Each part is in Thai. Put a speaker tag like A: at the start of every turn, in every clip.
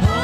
A: โ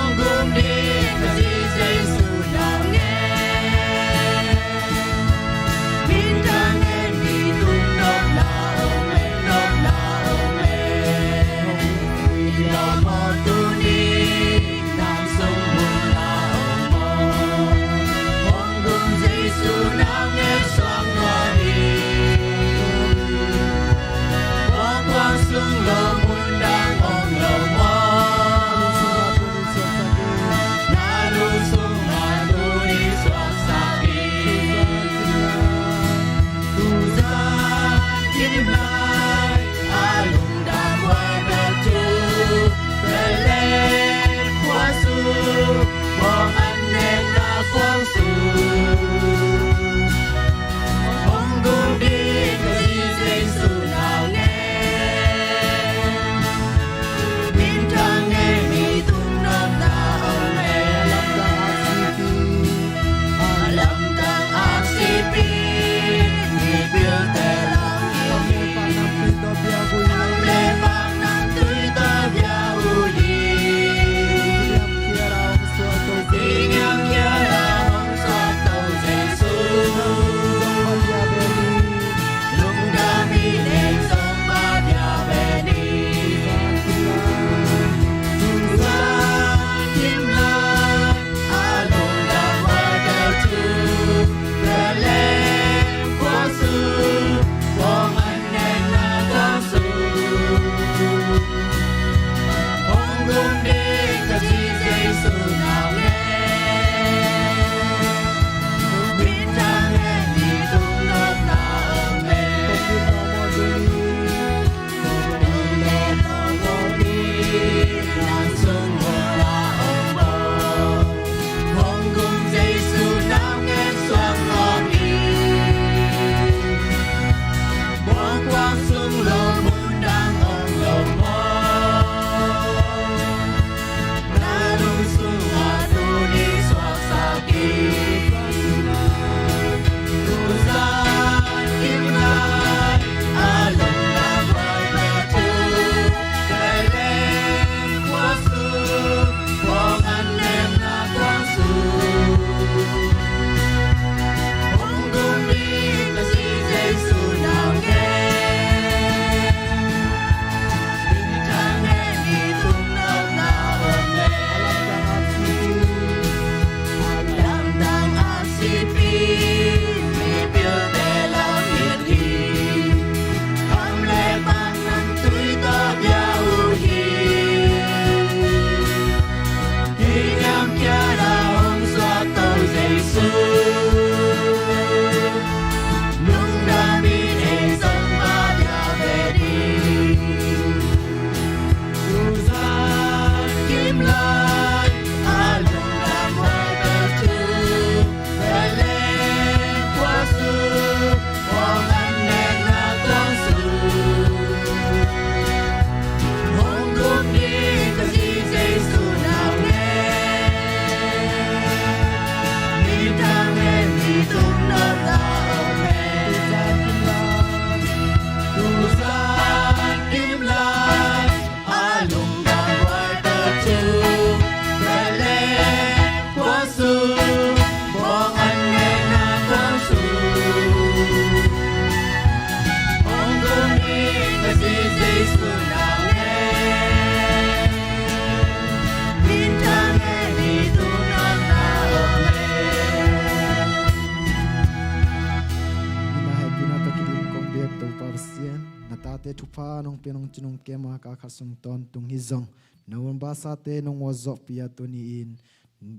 A: ทุพานงเปียนงจุนงเกมาคาขัดสงตอนตุงฮิซองนวันบาสาเตนงวจอกปิยาตัวนี้อิน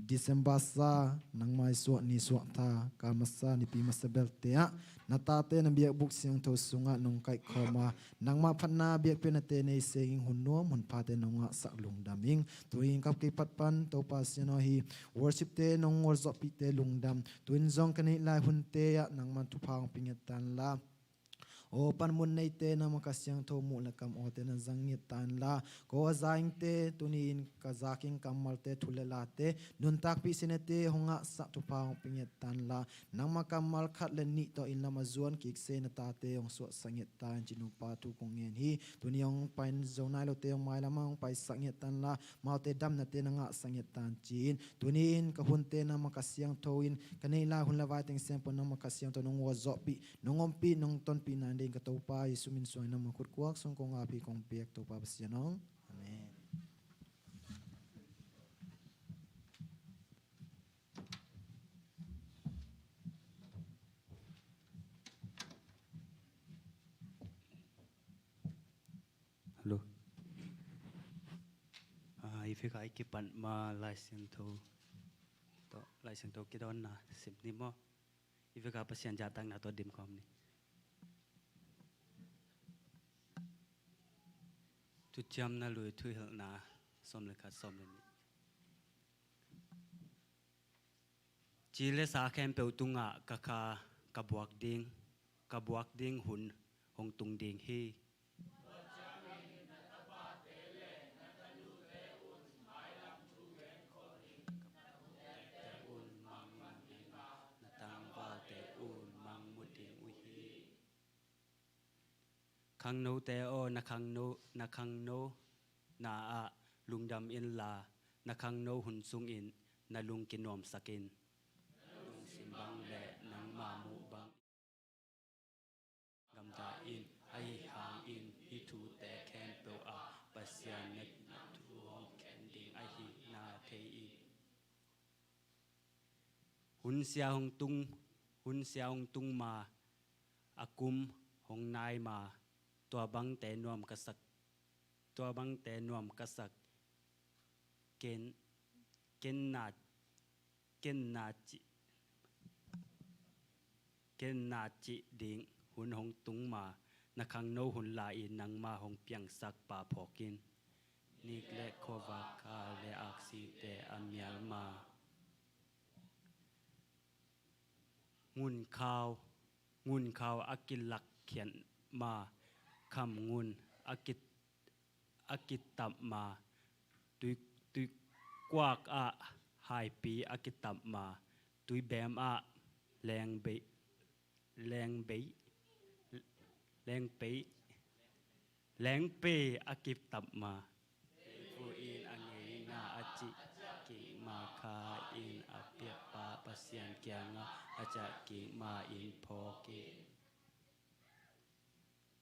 A: ดิเซมบาสานังไม้สวดนิสวดตากามาสานิปีมาสเบลเตียนาตาเตนเบียบุกเสียงโทสุงะนงไก่ขมานังมาพันนาเบียเป็นเตในเสียงหุ่นนัวหุ่นพาเตนงะสักลุงดามิงตัวอิงกับกิปัดปันตัวปัสยานฮีวอร์ชิปเตนงวจอกปิเตลุงดำตัวอินซองกันในลายหุ่นเตยนังมันทุพางปิญญาตันลาโอปันมุนในเตนะมกัสยังโทมุลกัมโอเตนะจังเงตันลาโกซาอิงเตตุนีนกาซากิงกัมมัลเตทุเลลาเตนุนตักพิสิเนเตหงะสัตุพาองปิญญตันลานังมากัมมัลขัดเลนิโตอินลามาจวนกิกเซนตาเตองสวสังเงตันจินุปาตุกงเงินฮีตุนีองไปนโซนายโลเตองไมลามังไปสังเงตันลามาเตดัมนาเตนะงะสังเงตันจีนตุนีนกะหุนเตนะมกัสยังโทอินกันในลาหุนละวายเต็งเซมปนนะมกัสยังโตนงวซอปีนงอมปีนงตนปีนันเดงกะโตปายิสุมินสวยนำมาขุดกวักสงกงอาภีกงเปียกตัวปาปสยานองอาเมน
B: ฮัลโหลอีฟิกไอกิปันมาไลเซนโตต่อไลเซนโตกิดอนนะสิบนิโมอีฟิกาปัสยันจาตังนะตัวดิมคอมนี่ทุกจำน่าลุยทุยเหลนาสมเลยค่ะสมเลยนี่จีเลสาแคมเปลตุงะกะคากะบวกดิ้งหุ่นหงตุงดิ้งฮีคังโนเตโอนักคังโนนาอะลุงดำอินลานักคังโนหุ่นซุงอินนาลุงกินนอมสกินลุงสิมบังแหละนังมามูบังกำตาอินไอหางอินฮิทูแต่แคนเปลอาปัสยาเนกทูฮองแคนดิงไอฮินาเทอีหุ่นเสียหงตุงมาอากุมหงนายมาตัวบังแต่นวมกษักเกณฑ์นาจิดิงหุ่นหงตุงมานักขังโนหุ่นลาอินนังมาหงเปียงสักป่าพอกินนิกเลโควาคาเลอักซีเตอเมียลมางุนข่าวอากิลักเขียนมาคำงุนอากิตับมาตุยกวากอะหายปีอากิตับมาตุยแบมอะแรงเปอากิตับมาฟูอินอังเงนาอาจิกิมาคาอินอาเปียปาปัสยันเกียงอาจกิมาอินพอกิ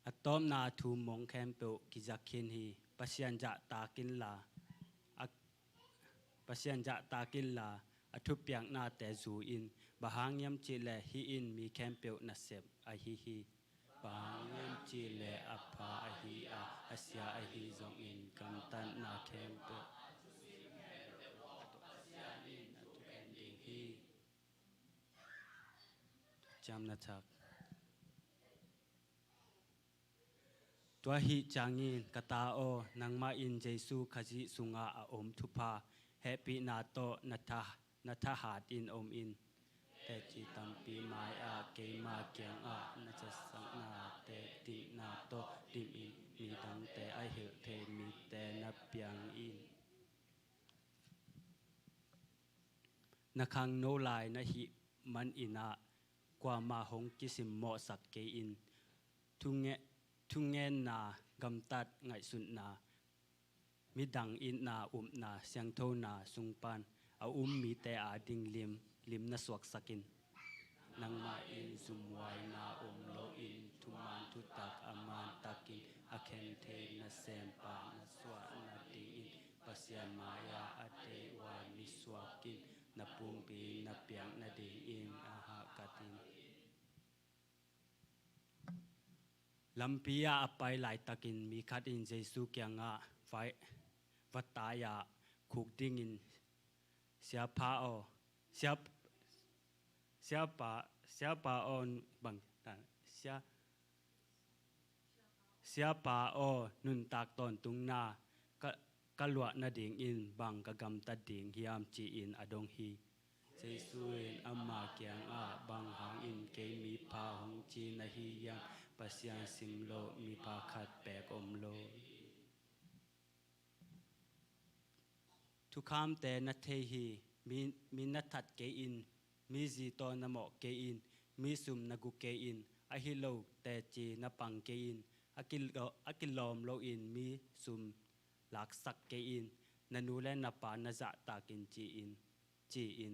B: อะตอมนาทูมงแคมเปลกิจักขินฮีปัสยันจะตากินลาอทุเปียงนาแต่จูอินบะหางยำจิเลฮีอินมีแคมเปลนัสเซบอะฮีบะหางยำจิเลอภาอะฮีอาสยาอะฮีจงอินกันตันนาแคมเปลจำนะจักตัวหิจางินกตาโอนังมาอินเจซูขจิสุงาอมทุพาเฮปินาโตนัทหาดอินอมอินแต่จิตัมปีไมอาเกมาเกียงอานาจะสังนาเตตินาโตดิมอินมีดังแต่ไอเหเทมีแต่นับเปียงอินนักขังโนลายนะหิมันอินากว่ามาหงกิสิมโมสักเกอินทุงเงนนากำตัดไงสุนนามิดังอินนานาเสียงโทนาสุงปันเอามีแต่อาดิงลิมนสวกสกินนังมาอินซุมไวนาโลอินทุมานทุตักอามานตักินอาเคนเทนเซมปานสวานาดิอินปัสยามายาอเตวานิสวกินนปุงปีนเปียงนดิอินอาหากตินล ลำปียาไปหลายตะกินมีคัดอินเจสุเกียงะไฟวัตตายาคุกดิ้งอินเสียพาโอเสียปาออนบังเสียปาโอนุนตากตอนตุงนากะลวนาดิ่งอินบังกะกำตัดดิ่งฮิยามจีอินอดงฮีเจสุอินอัมมาเกียงอาบังหางอินเกมีพาหงจีนาฮียังปัสยังสิมโลมีพาขัดแปกอมโลทุกคำแต่นัทเทฮีมีนัททัดเกอินมีจีตอนนโมเกอินมีสุมนกุเกอินอหิโลแต่จีนปังเกอินอากิลอมโลอินมีสุมหลักสักเกอินนันูและนปานจะตากินจีอิน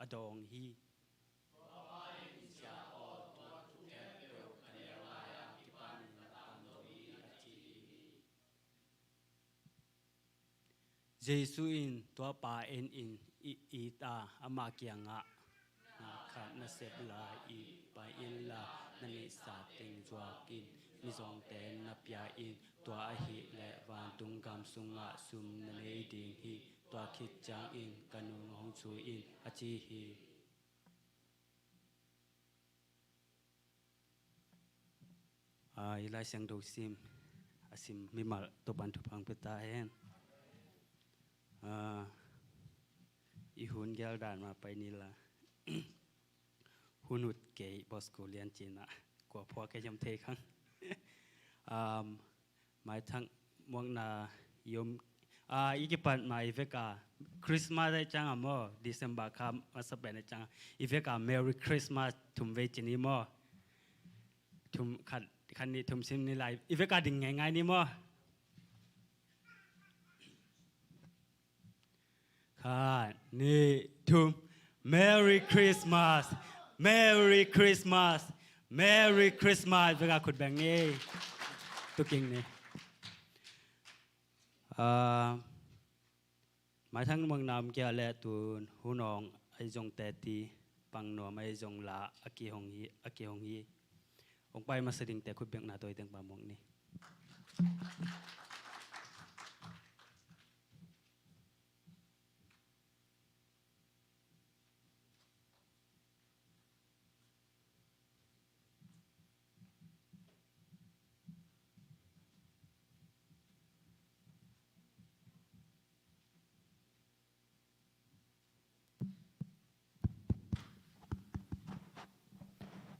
B: อดองฮีเยซูอินตัวปาเอ็นอินอีตาอามาเกียงะนาขันนาเซบลาอีไปอิลลานันิสาติงจวากินมิซองเตนนับยาอินตัวอหิและวานตุงกำสุงะซุมนเนดิงฮีตัวคิดจางอินกันุงหงชูอินอจีฮีอีไลเสียงดูซิมอาซิมมิมาตัวบันทุพังเปตาเฮนอีหุ่นแก้วด่านมาไปนี่ละ หุ่นหุดเกย์บอสกูเลียนจีน่ะกว่าพ่อแกยำเทครั้ง หมายทั้งมวงนายมอีกปันมาอีเวกาคริสต์มาสได้จังอ่ะมั้งเดือนบาคามาสเปนได้จังอีเวกา Merry Christmas ทุ่มเวจินี่มั้งทุ่มคันนี้ทุ่มซิมนี่ไลอีเวกาดิ่งง่ายๆนี่มั้งนี่ทุ่ม Merry Christmas Merry Christmas Merry Christmas เวลาขุดแบงนี่ตัวเก่งนี่หมายทั้งเมืองนามเกี่ยและตูนหูนองไอจงแต่ตีปังหนัวไม่จงละอากีหงฮีองไปมาสดิ่งแต่ขุดแบงนาตัวเต็งปามงนี่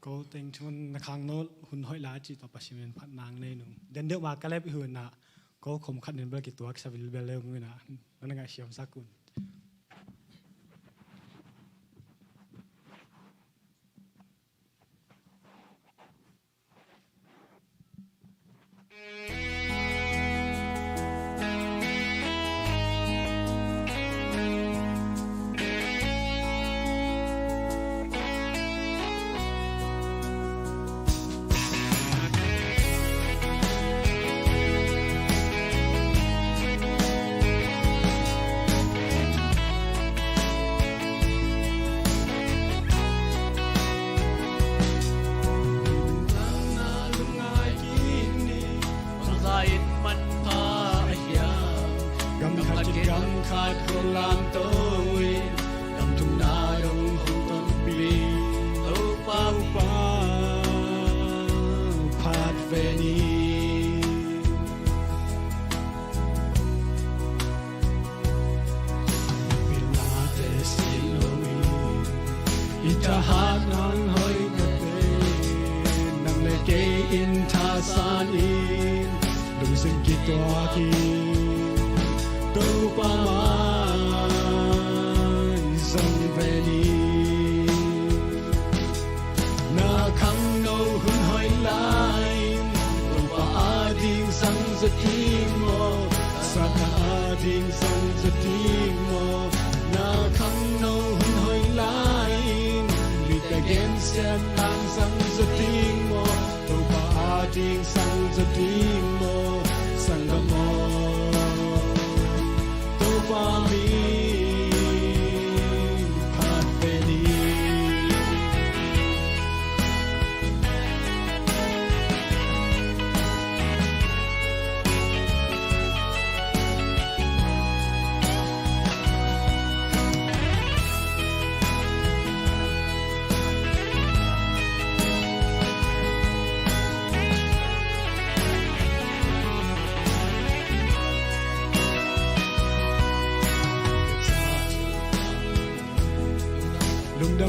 C: ก็เต็งชนนักขังโน้ตหุ่นห้อยล้าจีต่อปัจจุบันพัดนางในหนุ่มเดินเดือดว่ากระเล็บหืนนะก็ข่มขัดเดินเบลกิตัวสวิลเบลเลวมือนะนั่นไงเชียมสักกุลขาดคนลามโตวิดำทุ่งนาดงหงต้นปีโตป้าพาดเวนีเวลาเตสิโลวีอิตาหากนอนหอยกะเตนังเลเกอินทาสานอินดูสิงกิตัวกีตูปามาสังเวนีนาคังโนหุ่นหอยลายตูปาอาดิงสังสติโมสักอาดิงสังสติโมนาคังโนหุ่นหอยลายลิกาเกนเซียนตังสังสติโมตูปาอาดิงสังสติโมสังกโมfor meพาดเวนี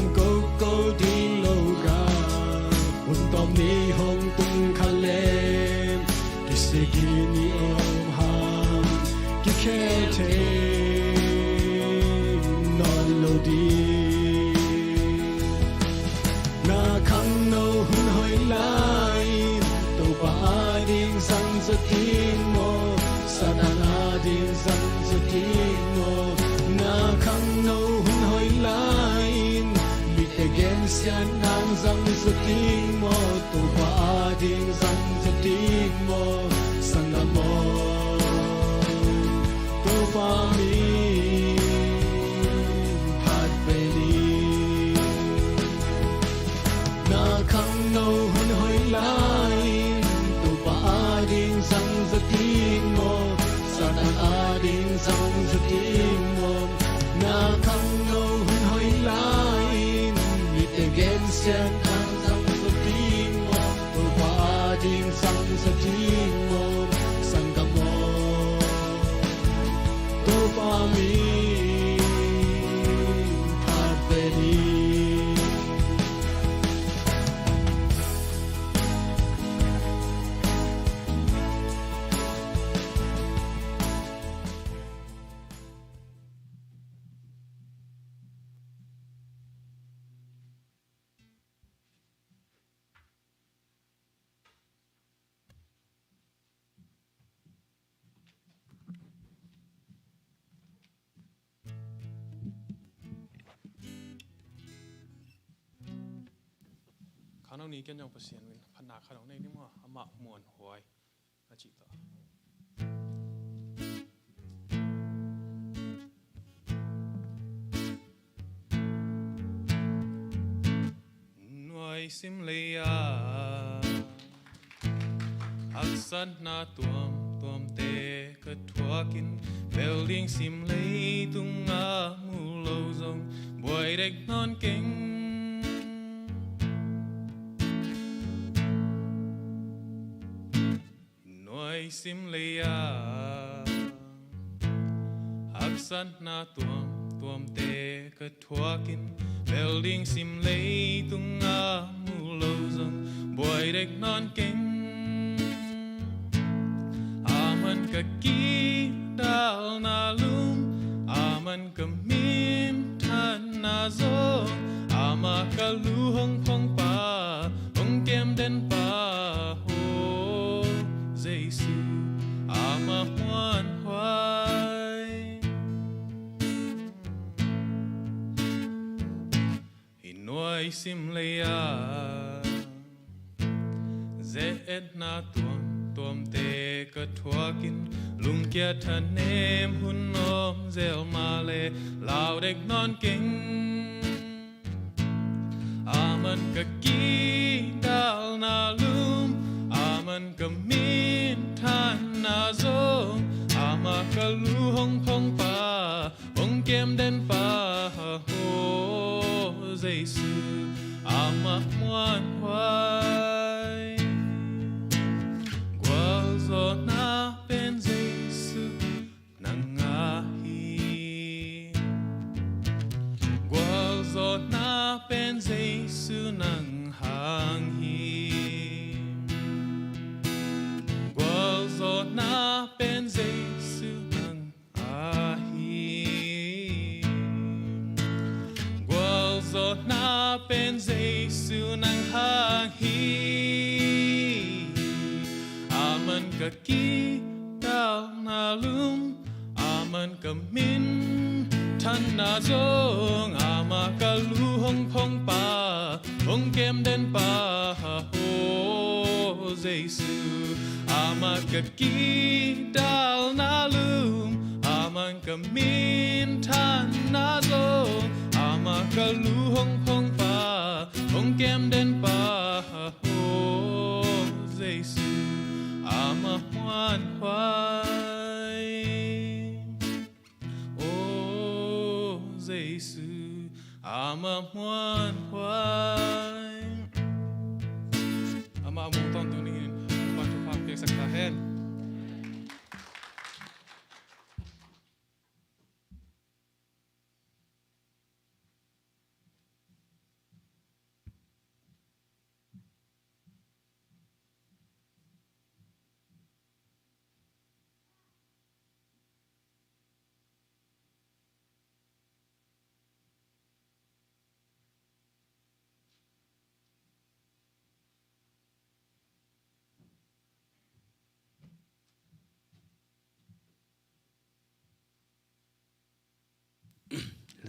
C: ำโกโกดีโลกาอุนตอมนี้ห้องตุงคาเลมกิเซกินีอมหามกิเคเทนอนโลดีนาคังโนหุ่นหอยลายตัวปาดิงสังสติโมสนานาดิงสังสติโมนาคังโนหุ่นหอยลายมิเตเกนเซียนนางสังสติโมตัวปาดิงสังสติโมสังกโมตัวปามีพัดเปลีนาคังโนหุ่นหอยลายตัวปาดิงสังสติโมสนานาดิงสังสติโมนาคังโนหุ่นหอยลายมิเตเกนเซียนนางสังสติโมตัวปาดิงสังสติโมสังกโมตัวปามีพัดเปลี
D: ข้างนอกนี้กันยังประเสียนวินพันนาข้างนอกนี้นี่มั่วอมะมวนหวยอาจิตาหน่วยซิมเลียอักษรนาตัวมเตกระทัวกินเบลลิงซิมเลีตุงอามูโลซงบวยเด็กนอนเก่งซิมเลียอักษรนาตัวมเตกระทัวกินเบลลิงซิมเลีตุงอามูโลซงบวยเด็กนอนเก่งอามันกะกีดาลนาลุมอามันกะมิมทันนาโซอามากะลูหงพงปาหงเกมเด่นปาโฮเจซูอามาหวนหวายหินวยซิมเลียเจเอ็ดนาตัวมเตกะทัวกินลุงเกียทะเนมหุ่นนมเซลมาเลลาวเด็กนอนเก่งอามันกะกีดาลนาลุมอามันกะมินทันนาโซอามากะลูหงพงปาหงเกมเด่นปาโฮเจซูอามาหวนหวายZona ben Jesu nangahi Gwal zona ben Jesu nanghanghi Gwal zona ben Jesu nangahi Gwal zona ben Jesu nanghanghi Aman ka ki dal na lum Aman ka min Tan na zong Ama ka lu hong pong pa Hong kem den pa Ho Jesu Ama ka ki dal na lum Aman ka min Tan na zong Ama ka lu hong pong pa Hong kem den pa Ho Jesu Ama hwan hwai Oh Jesu Ama hwan hwai Ama mong ton tunin Bantu pakai saktahen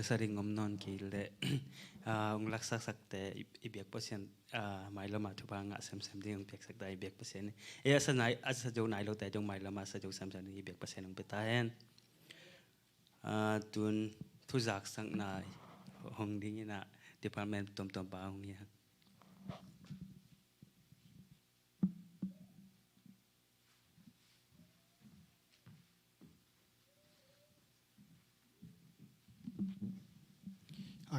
B: sa ring non kile ung laksak sakte ibek pasien mai lama thu ba nga sem ding pek sakta ibek pasien e asa jo nai lo te jong mai lama sa jo sem ibek pasien ung petahen tun thu jak sang na hong ding ina department tom ba hong ni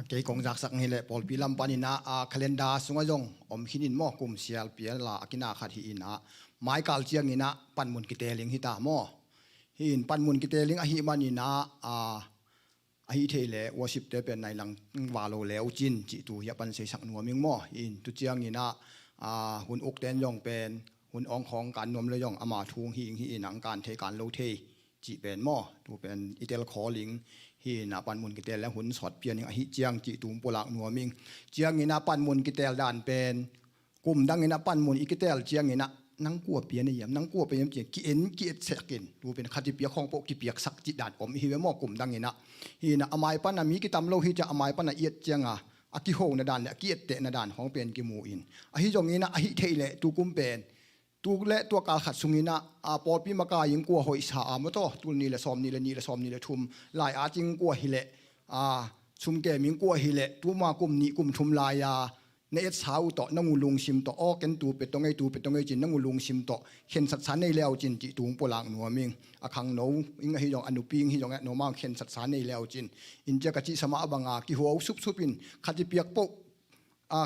E: cái công tác sắc này là Paul Pilam panina calendar sunga jong hinin mo kum sial pial la akina khat hi ina mai kal chiang ina panmun kiteling hita mo hin panmun kiteling a hi manina a hi thele worship te pen nai lang walo leo chin chi tu ya pan se sak nuaming mo in tu chiang ina hun ok ten jong pen hun ong khong kan nom le jong ama thung hi inang kan the kan lo the chi pen mo tu pen itel calling hi na pan mun kitel la hun sot pian ni hi chiang chi tum polak nuaming chiang ina pan mun kitel dan pen kum dang ina pan mun ikitel chiang ina nang kuwa pian ni yam nang kuwa pe yam chi ki en ki et sekin tu pen khati pia khong po ki piak sak chi dan om hi we mo kum dang ina hi na amai pan na mi ki tam lo hi cha amai pan na iet chiang aki ho na dan ki et te na dan hong pen ki mu in a hi jong ina a hi theile tu kum pen tu le tu kal khat sungina Paul pi maka yin ko hoi sa amato tu ni le som ni le thum lai a jing ko hi le chum ke ming ko hi le tu ma kum ni kum thum la ya ne et sau to nangu lung sim to o ken tu pe tongai chin nangu lung sim to khen sat san nei leo chin chi tung polang nuaming akhang no inga hi jong anu ping hi jong no ma khen sat san nei leo chin in ja ka chi sama abanga ki ho sup supin khati piak po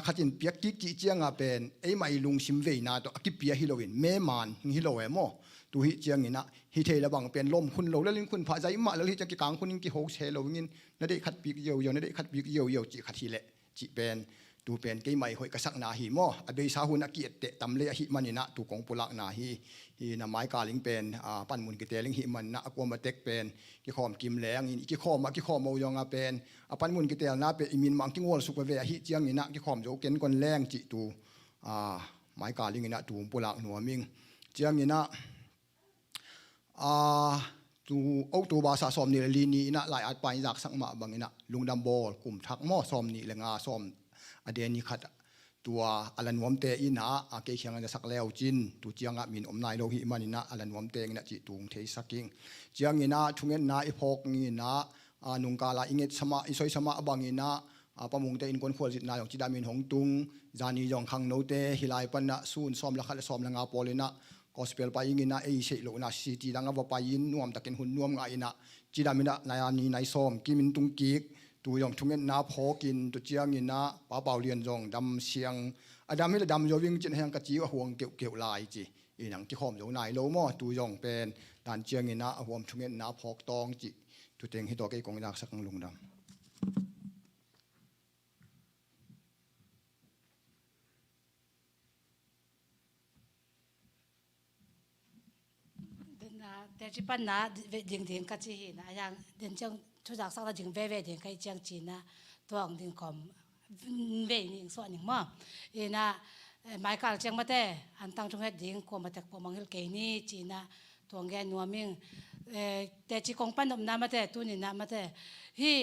E: khatin piak ki chi chianga pen ei mai lung sim ve na to akipia hilowin me man hi lo emo tu hi chiang ina hi thela bang pen lom khun lo lelin khun pha jai ma lo hi cha ki kang khunin ki ho se lo ngin na dei khat pik yo na dei khat pik yo chi khat hi le chi pen tu pen ke mai hoi ka sak na hi mo abei sa hun aki te tam le hi manina tu kong pulak na hi na mai ka ling pen pan mun ki teling hi man na akwa ma tek pen ki khom kim leng in ki khom mo yong a pen pan mun ki tel na pe imin mang ki ngol su pe ve hi chiang ina ki khom jo ken kon leng chi tu mai ka ling ina tu pulak nuaming chiang ina tu au tu ba sa som ni li ni ina lai at pai jak sak ma bang ina lungdam bol kum thak mo som ni lenga som adeni khat tua alan wamte ina ke khiang na sak leo chin tu chianga min omnai lo hi manina alan wamte ngina chi tung thei saking chiang ina thungen na i phok ni na nungkala inget sama isoi sama abangina pamung te in kon khol jit na yong chidamin hong tung jani yong khang no te hilai pan na sun som la khala som la nga polina gospel pa ingina ei sei lo na city danga wa pa in nuam takin hun nuam nga ina chidamina nayani nai som kimin tung kik tu yong thungen na phokin tu chiang ina pa paw lian jong dam siang adam hi dam jo wing chin hang ka chi huang keu lai chi inang ki khom jo nai lo mo tu yong pen dan chiang ina huam thungen na phok tong chi tu teng hi to ke kong dak sakang lungdam
F: แต่ที่ปัญหาดิ่งดิ่งก็ที่นะอย่างเดินจังทุกอย่างสักดิ่งเว่ดิ่งใครจังจีนนะตัวของดิ่งคอมเว่ดิ่งส่วนหนึ่งมั้งนะหมายการจังมาแต่อันตั้งตรงนี้ดิ่งความมาแต่ความมังเฮลเกนี่จีนนะตัวแกนัวมิงแต่ที่กองปั้นอมน้ำมาแต่ตัวนี้นะมาแต่ที่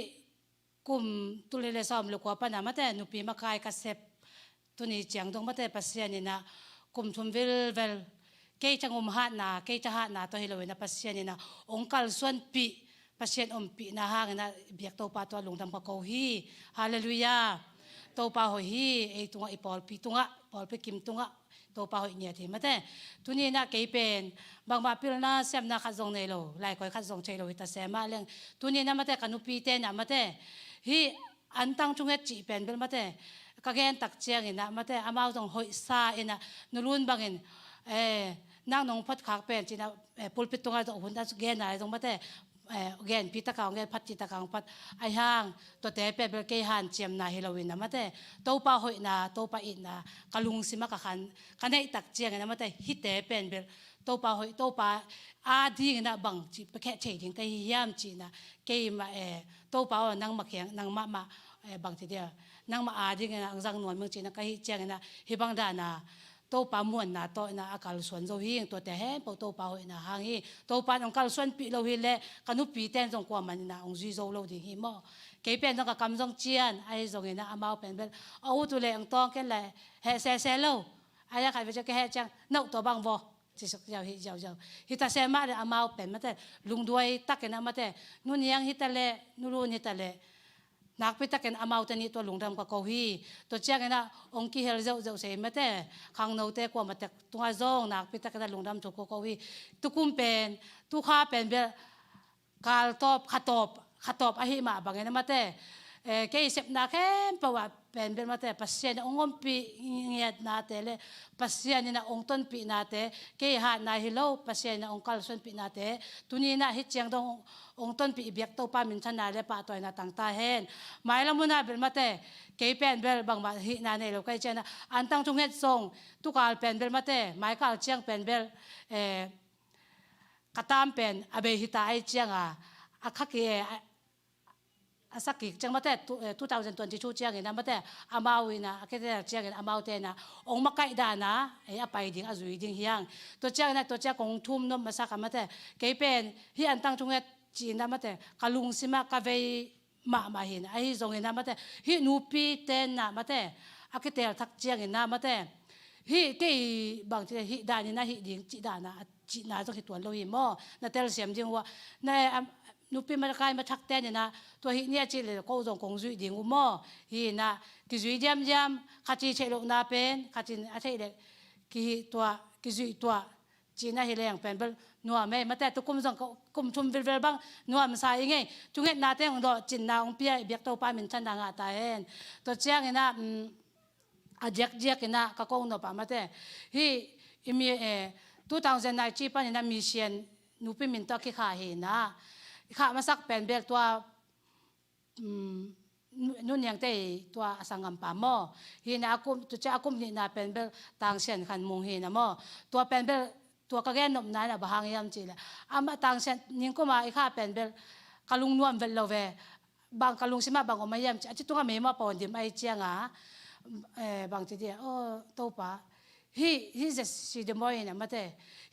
F: กลุ่มตุเลเลซ้อมลูกว่าปัญหามาแต่หนุปีมาคายกระเซ็บตัวนี้จังตรงมาแต่ปัสยานี่นะกลุ่มทุนเวลเกยจังหานาเกยจะหานาตัวเฮโลวินะปัสยานี่นะองค์การส่วนปีปัสยาปีนะฮะนะเบียกตัวปาตัวลงดำปะโกฮีฮาเลลูยาตัวปาหอยฮีไอตัวไอปอลปีตัวปอลไปกิมตัวตัวปาหอยเนี่ยที่มาแต่ตัวนี้นะเกยเป็นบางมาพิลนาเซมนาขัดทรงในโลไล่คอยขัดทรงเชโลวิตาเซมาเรื่องตัวนี้นะมาแต่กันุปีเตนะมาแต่ฮีอันตั้งจงเฮจีเป็นเป็นมาแต่ก็แกนตักเจียงนะมาแต่อามาตรงหอยซาเอ็นะนรุนบางเอ็นนางนงพัดขากเป็นจีน่ะปุลปิตตรงไอ้ตรงหุ่นตาสุเกนอะไรตรงมาแต่เกนพิตะกางเกนพัดจิตะกางพัดไอ้ห่างตัวแต่เป็นเกยหันเจียมนาเฮโลวินนะมาแต่โตปาหอยนาโตปาอินนากะลุงสิมากะขันกันให้ตักเจียงนะมาแต่ฮิตแต่เป็นเบลโตปาหอยโตปาอาดีนะบังจีไปแค่เฉยถึงเกยยามจีน่ะเกยมาโตปานางมาเขียงนางมาบังทีเดียวนางมาอาดีนะอังจังนวลเมืองจีน่ะเกยเจียงนะฮิบังดานะต โตปามวนนาโตนาอากาลส่วนโจหิงตัวแต่แห่ปโตปาหอยนาหางฮีโตปานองกาลส่วนปีเราหิเลกันุปีเต้นจงกว่ามันนาองจีโจเราดิ่งหิมอเก็บเป็นจงกับกำจงเจียนไอ้จงเห็นนะอามาเป็นเป็นเอาตัวเล็งตองกันเลยแห่เซเราไอ้ยังใครไปจะแห่จังนกตัวบางบ่จิสกยาวฮิยาวฮิตาเซมาเลยอามาเป็นมาแต่ลุงด้วยตักกันนะมาแต่นู่นยังฮิตาเลนู่นฮิตาเลนักพิทักษ์อามาตันนี้ตัวหลงดำกับเขาฮีตัวเจ้ากันนะองค์quiเฮลเจ้าเสมาแต่ขังโนเตกว่ามาแต่ตัวจงนักพิทักษ์หลงดำถูกเขาฮีตุกุมเป็นตุข้าเป็นเบลกาลตอบขัดตอบอหิมาบางอย่างมาแต่แกอิเสพนักแค่เพราะว่าเป็นเบลมาแต่ปัสยานองค์ปีเงียดนาเตเลยปัสยานนะองค์ต้นปีนาเตแกหานาฮิโลปัสยานองค์กาลส่วนปีนาเตตุนี้นะฮิตเจียงตรงองค์ต้นปีเบียกตัวป้ามินชนะเลยป้าตัวน่ะต่างตาเห็นหมายละมุนาเป็นมาแต่แกเป็นเบลบางมาฮินาเนี่ยเราใกล้เจนะอันตั้งจงเฮ็ดทรงตุกาลเป็นเบลมาแต่หมายกาลเจียงเป็นเบลกระตามเป็นอเบหิตาไอเจียงอาคักสักกี่จังมาแต่2022เจียงนะมาแต่อามาวินะแค่แต่เจียงอามาเตนะองค์มาไกดานะไอ้อไปดิ่งอาจุยดิ่งเฮียงตัวเจียงนะตัวเจียงของทุ่มน้ำมาสักมาแต่เกยเป็นที่อันตั้งจงเฮ็ดจีนนะมาแต่กะลุงสิมากะเวมาเห็นไอ้จงเห็นนะมาแต่ที่นูปีเตนนะมาแต่อาแค่แต่ทักเจียงนะมาแต่ที่เกยบางทีที่ดานี่นะที่ดิ่งจีดานะจีน่าต้องที่ตัวเราหิมอนะแต่เสียมจริงว่าในนุปีมาใครมาชักเต้นนะตัวหิเนี่ยจีเลยก็ต้องคงจุดดิ่งอุโมหินะกิจุยยำขัดจีเชลนาเป็นขัดจีอาเทเลยกิจุยตัวจีน่าหิเลยอย่างเป็นนัวไม่มาแต่ตุกุมจงกุมชุมเวลบ้างนัวมันใส่ยังไงจุงเห็นนาเต้ของดอกจีน่าองเปียเบียกตัวป้ามินชันดังอาตาเห็นตัวเจ้าเห็นนะอาเจียกเห็นนะก็คงนัวป้ามาแต่ฮิมี2019ปันนะมีเชียนนุปีมินตัวขี้ขาเห็นนะข้ามาสักเป็นเบลตัวนู่นยังเตตัวสังกัมปามอฮินาคุมตัวเจ้าคุมนี่นาเป็นเบลต่างเส้นขันมุงฮินามอตัวเป็นเบลตัวกระเกนนมนั้นบางยามจีเลยอามาต่างเส้นนิ่งก็มาข้าเป็นเบลกะลุงนวมเบลโลเวบางกะลุงสิมาบางอมายามจีตัวไม่มาปอนดิมไอเจียงบางทีเดียโอ้ตัวป้าฮิจะสิเดมอยนะมาแต่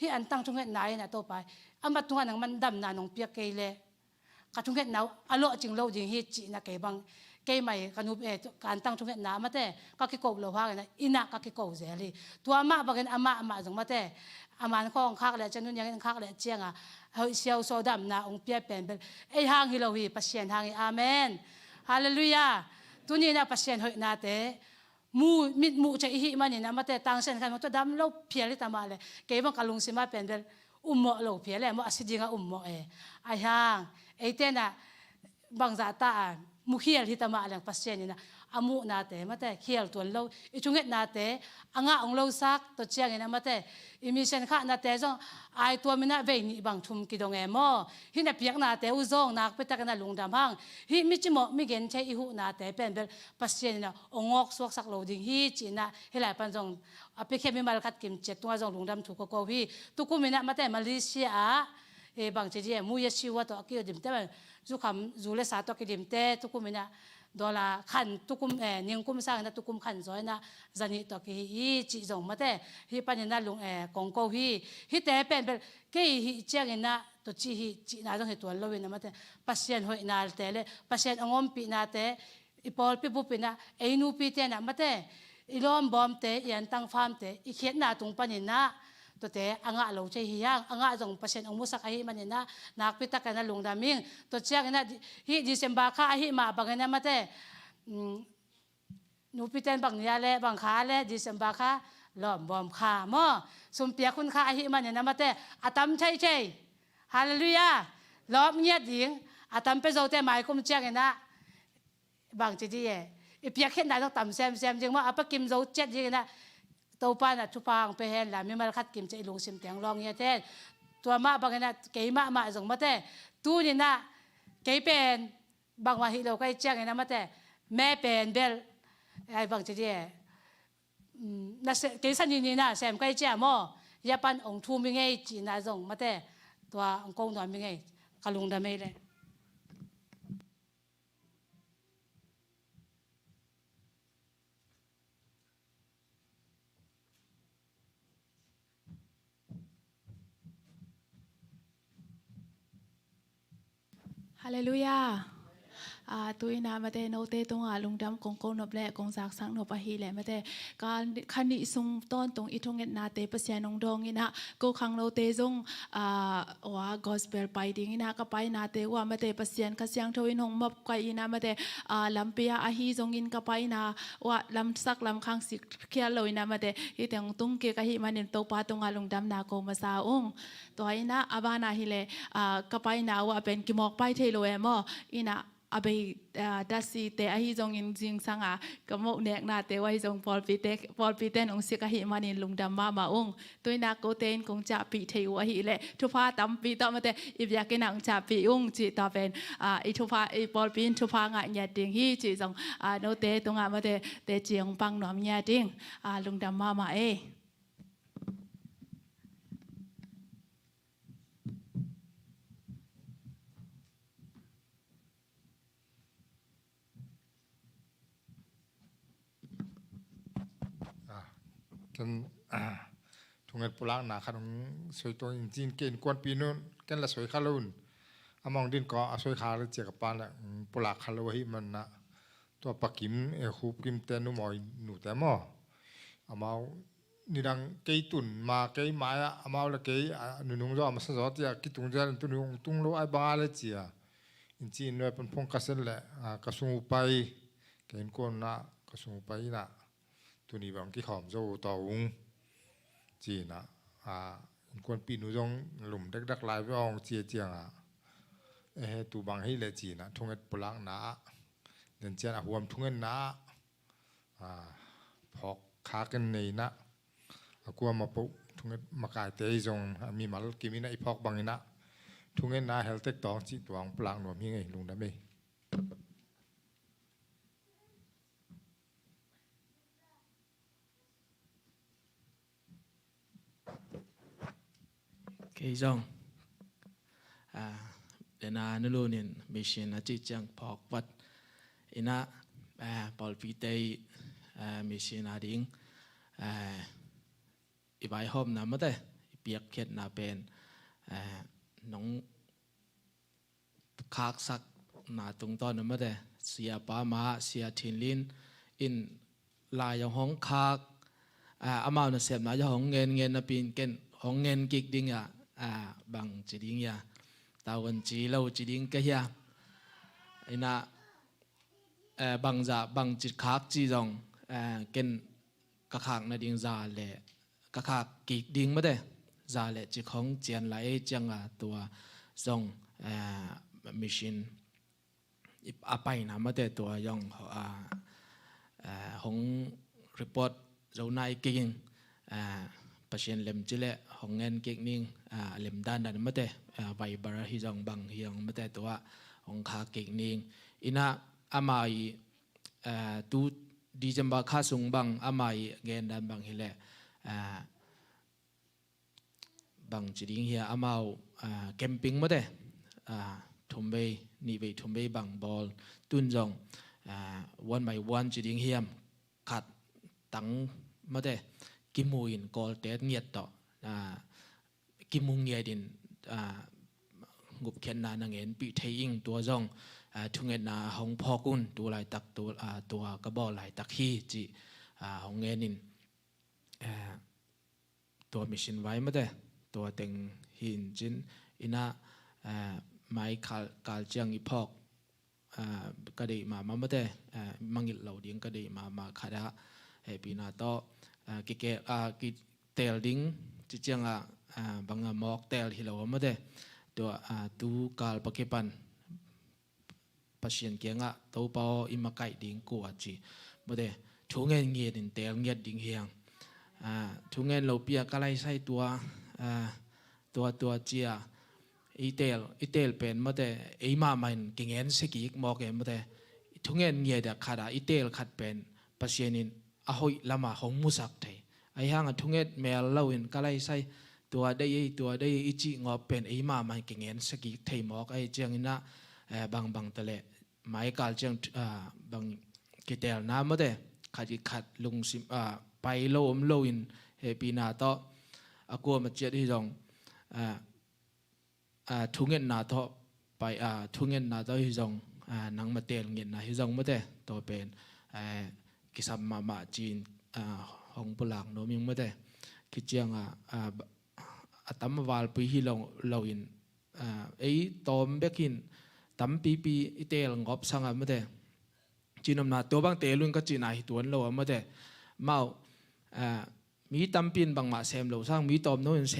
F: ฮิอันตั้งตรงนั้นไหนนะตัวป้าอามาตัวนั้นมันดำนาหนองเปียกเกยเลยกระทุ่งเห็ดหนาวอโลจึงเราจึงฮิจินะเกบังเกยใหม่กันนุการตั้งทุ่งเห็ดหนาวมาแต่ก็คิโกบเราว่ากันนะอินะก็คิโกบเสียเลยตัวอามาบางคนอามาจงมาแต่อามันข้องคักเลยจันนุ่นยังคักเลยเจียงเฮาเชียวโซดำนะองเปียเป็นไอหางฮิโลฮีปัสเซียนหางอาเมนฮาเลลูยาตัวนี้นะปัสเซียนเฮนาเตมูมิดมูจะอิมันนี่นะมาแต่ตั้งเส้นกันมาตัวดำเราเพียริตามาเลยเกบังกะลุงสิมาเป็นอุโมเราเพียเลยมาสิจิงอุโมไอหางไอเต้นบางจาตามุขเขียลที่ตมาเรื่องปัสเซียนนี่นะอามุนาเตมาแต่เขียลตัวเราอีจุงเห็ดนาเตอ่างองเราซักตัวเชียงนี่นะมาแต่อีมีเส้นข้านาเตจงไอตัวมินะเวนี่บางชุมกิดงมอฮินะเปียกนาเตอุจงนักไปตะกันนะลุงดำห้างฮิมิจิโมมิเกนใช้อิหุนาเตเป็นปัสเซียนนี่นะองอกสวกสักโลดิงฮิจีนะเฮลายปันจงอภิเคมิมาลคัดกิมเจ็ดตัวจงลุงดำถูกก็ฮีตุกุมินะมาแต่มาเลเซียบางทีมูยชิวะตัวกิโดดิมเตมันจุคำจุเลสาตัวกิดิมเตตุกุมินะดอลลาขันตุกุมนิงกุมสร้างนะตุกุมขันซอยนะจันนี่ตัวกิฮีจีจงมาแต่ฮีปัญญาลุงกงโกฮีแต่เป็นเกยฮีเจียงนะตัวจีน่าต้องเหตุตัวเราเองนะมาแต่ปัสเซียนหอยนาเตเลยปัสเซียนองอมปีนาเตอีพอลปีบุปีนะไอนูปีเตนะมาแต่อีล้อมบอมเตยันตั้งฟาร์มเตอีเขียนนาตรงปัญญาตัวเตอ่างเราใช้หิยังอ่างจงเปอร์เซ็นต์องมุสักหิมันเนี่ยนะนักพิทักษ์กันนะลุงดามิงตัวเจ้ากันนะฮิดิเซมบาค่าหิมาบางกันนะมาแต่นูพิเตนบางเนี่ยแหละบางขาแหละดิเซมบาค่าล้อมบอมขาหม้อสมเปียคุณค่าหิมันเนี่ยนะมาแต่อาตัมใช่ฮาเลลูยาล้อมเงียดหญิงอาตัมเป็นโจเตหมายกุมเจ้ากันนะบางจีดีอีเปียกเห็นได้ต้องต่ำแซมจริงว่าอัปกิมโจเจ็ดจริงนะตัวป้าน่ะทุพางไปเห็นแล้วมีมาคัดกิมจะลงซิมเตียงรองเงี้ยเท่ตัวมาบางนะเกี่ยมาส่งมาแต่ตู้นี่นะเกี่ยเป็นบางวันที่เราใกล้เจ้าไงนะมาแต่แม่เป็นเบลไอ้บางทีเดียน่ะเกี่ยสันนี่นะแซมใกล้เจ้าหม้อยาปันองทูมิไงจีน่าส่งมาแต่ตัวองกงตัวมิไงกะลุงดำไม่เลย
G: ฮาเลลูยาตุยนามาเตโนเตตงลุงดำกงโกนบแลกงสักสังนบะฮีแลมาเตการคันนิสุงต้นตรงอิทงเงนาเตปเสียนงดงอินะกูขังโนเตจงว่ากอสเปลไปดิ้งอินะก็ไปนาเตว่ามาเตปเสียนกเสียงทวินงมบกอินะมาเตลำเปียอาฮีจงอินก็ไปนาว่าลำสักลำคังสิเขียลอยนะมาเตฮิตงตุงเกกะฮิมันนิโตปาตงลุงดำนาโกมาซาองตัวอินะอาบานาฮิเลก็ไปนาว่าเป็นกิมอกไปเทโลเอมออินะอาเบดัสซีเตอหิจงอินจิงสังกมกเนกนาเตว่าหิจงพอลปีเตนองสิกะหิมานินลุงดำมาองตุยนาโกเตนคงจะปีเทวะหิเลทุพาตำปีตมาเตอิบยากินังจะปีองจิตาเป็นอิทุพาอิพอลปีนทุพางะญาติงฮิจิจงโนเตตงะมาเตเตจียงปังนอมญาติงลุงดำมาเอ
H: จนทุงเงินปุรังนาขนมสวยตัวจริงเกณฑ์กวนปีนู้นกันละสวยขาลุนอมองดินก็สวยขาเลยเจียกับปานละปุรักขาลุหิมันนะตัวปักกิมคูบกิมเตนุมอยหนูแต่หม้ออมานี่ดังเกยตุนมาเกยไม้อะมาละเกยนุนุ่งจอมาสอดเจียกิตุงเจนตุนุ่งตุงโลไอบางอะไรเจียอินจีนด้วยเป็นพงกษัตริย์แหละกระทรวงไปเกณฑ์คนนะกระทรวงไปนะตัวนี้บางที่ขอมโจต่อวงจีนะคนปีนู้จงหลุมดักลายไปอองเจียเจียงตูบางให้เลยจีนะทุ่งเอ็ดปลังนะเดินเจียนหัวมทุ่งเอ็ดนะพอกขากันในนะกลัวมาปุ๊บทุ่งเอ็ดมากายเตยจงมีมาลกิมินะอีพอกบางนะทุ่งเอ็ดนะเฮลเทคตองจีตัวปลังหน่วมยังไงลุงได้ไหม
I: cái dòng để na nó luôn nên mission là chỉ chẳng phọc vật ina bảo vệ tây mission là điên bài hôm nào mất đấy việc hiện là bên nóng khắc sắc là tung to nó mất đấy xia ba má xia thiên linh in là dòng hong khắc amao nó xem là dòng hong nghe nó pin cái hong nghe kịch đinh bằng chỉ đinh ya tao vẫn chỉ lâu chỉ đinh cái ya ina bằng chỉ khác chỉ dòng cái các hạng là đinh già lệ các hạng kịch đinh mất đấy già lệ chỉ không chèn lại chẳng tua dòng mission apa na mất đấy tua dòng hong report dấu này kinh pasien lem chile hongen kek ning lem dan dan mate vai bara hi jong bang hiang mate to hong kha kek ning ina amai tu December kha sung bang amai gen dan bang hile bang chiding hia amau camping mate thumbe ni ve thumbe bang ball tun jong one by one chiding hiam khat tang mate kim muin call tết nhiệt đó kim mung nhiệt din ngục khen na năng en bị thấy in tua rong thung en na hong phokun tua lại tak tua cái bò lại tak hi chỉ hong en in tua mission vai mà đấy tua tiếng hin chín ina mai kal chiang i phok cái đấy mà đấy mangil lâu điên cái đấy mà khai đã pina to cái tel ding chỉ chẳng bằng mọc tel hi lâu mà đấyตัวtu kal pakepan pasien kia ngã tàu bao imakai ding kuat chỉ mà đấy chúng nghe nghe đến tel nghe ding hiang chúng nghe lâu bia cái này sai tua chia itel pen mà đấy ấy mà mình kinh nghiệm sẽ kỹ mọc em mà đấy chúng nghe được khá đã itel khát pen pasien in ahoi lama hong musak thei ai hang thunget mel lawin kalai sai tua dei ichi ngop pen ei ma mai kingen saki thei mok ai changina bang tale mai kal chang bang kitel na ma de khaji khat lung sim pai lo in he pina to akua ma chet hi jong thunget na to ไปทุ่งเงินนาตัวฮิจงนังมาเตลเงินนาฮิจงมาเตตัวเป็นกิสัมมาจีนของปุลังโนมิงมาเตคิดเจียงตัมวาลปุยฮิลงอินไอตอมเบกินตัมปีอิเตลงบสังมาเตจีนอมนาตัวบางเตลุนก็จีนายตัวเรามาเตเมามีตัมปินบางมาเซมเราสร้างมีตอมโน้นเ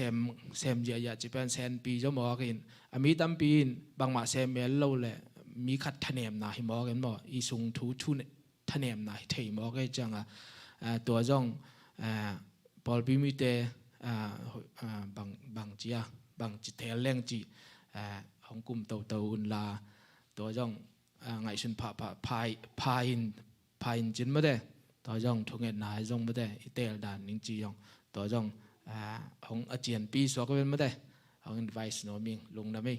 I: ซมเยอะๆจะเป็นเซนปีจะมอกินมีตัมปินบางมาเซมเมลเราเลยมีขัดทะเนมนาหิมอกันบ่อีสุงทูทะเนมนาเทมอกันจังตัวจงพอปีมีเตบางจีบางจิตเทลเล่งจีของกลุ่มเต่าอุนลาตัวจงไงชุนพายจินมาเด้ตัวจงทุกเงินนายจงมาได้อิเตลดานนิงจียงตัวจงของอาเจียนปีสวกเป็นมาได้ของอินไวส์โนมิงลงนะไม่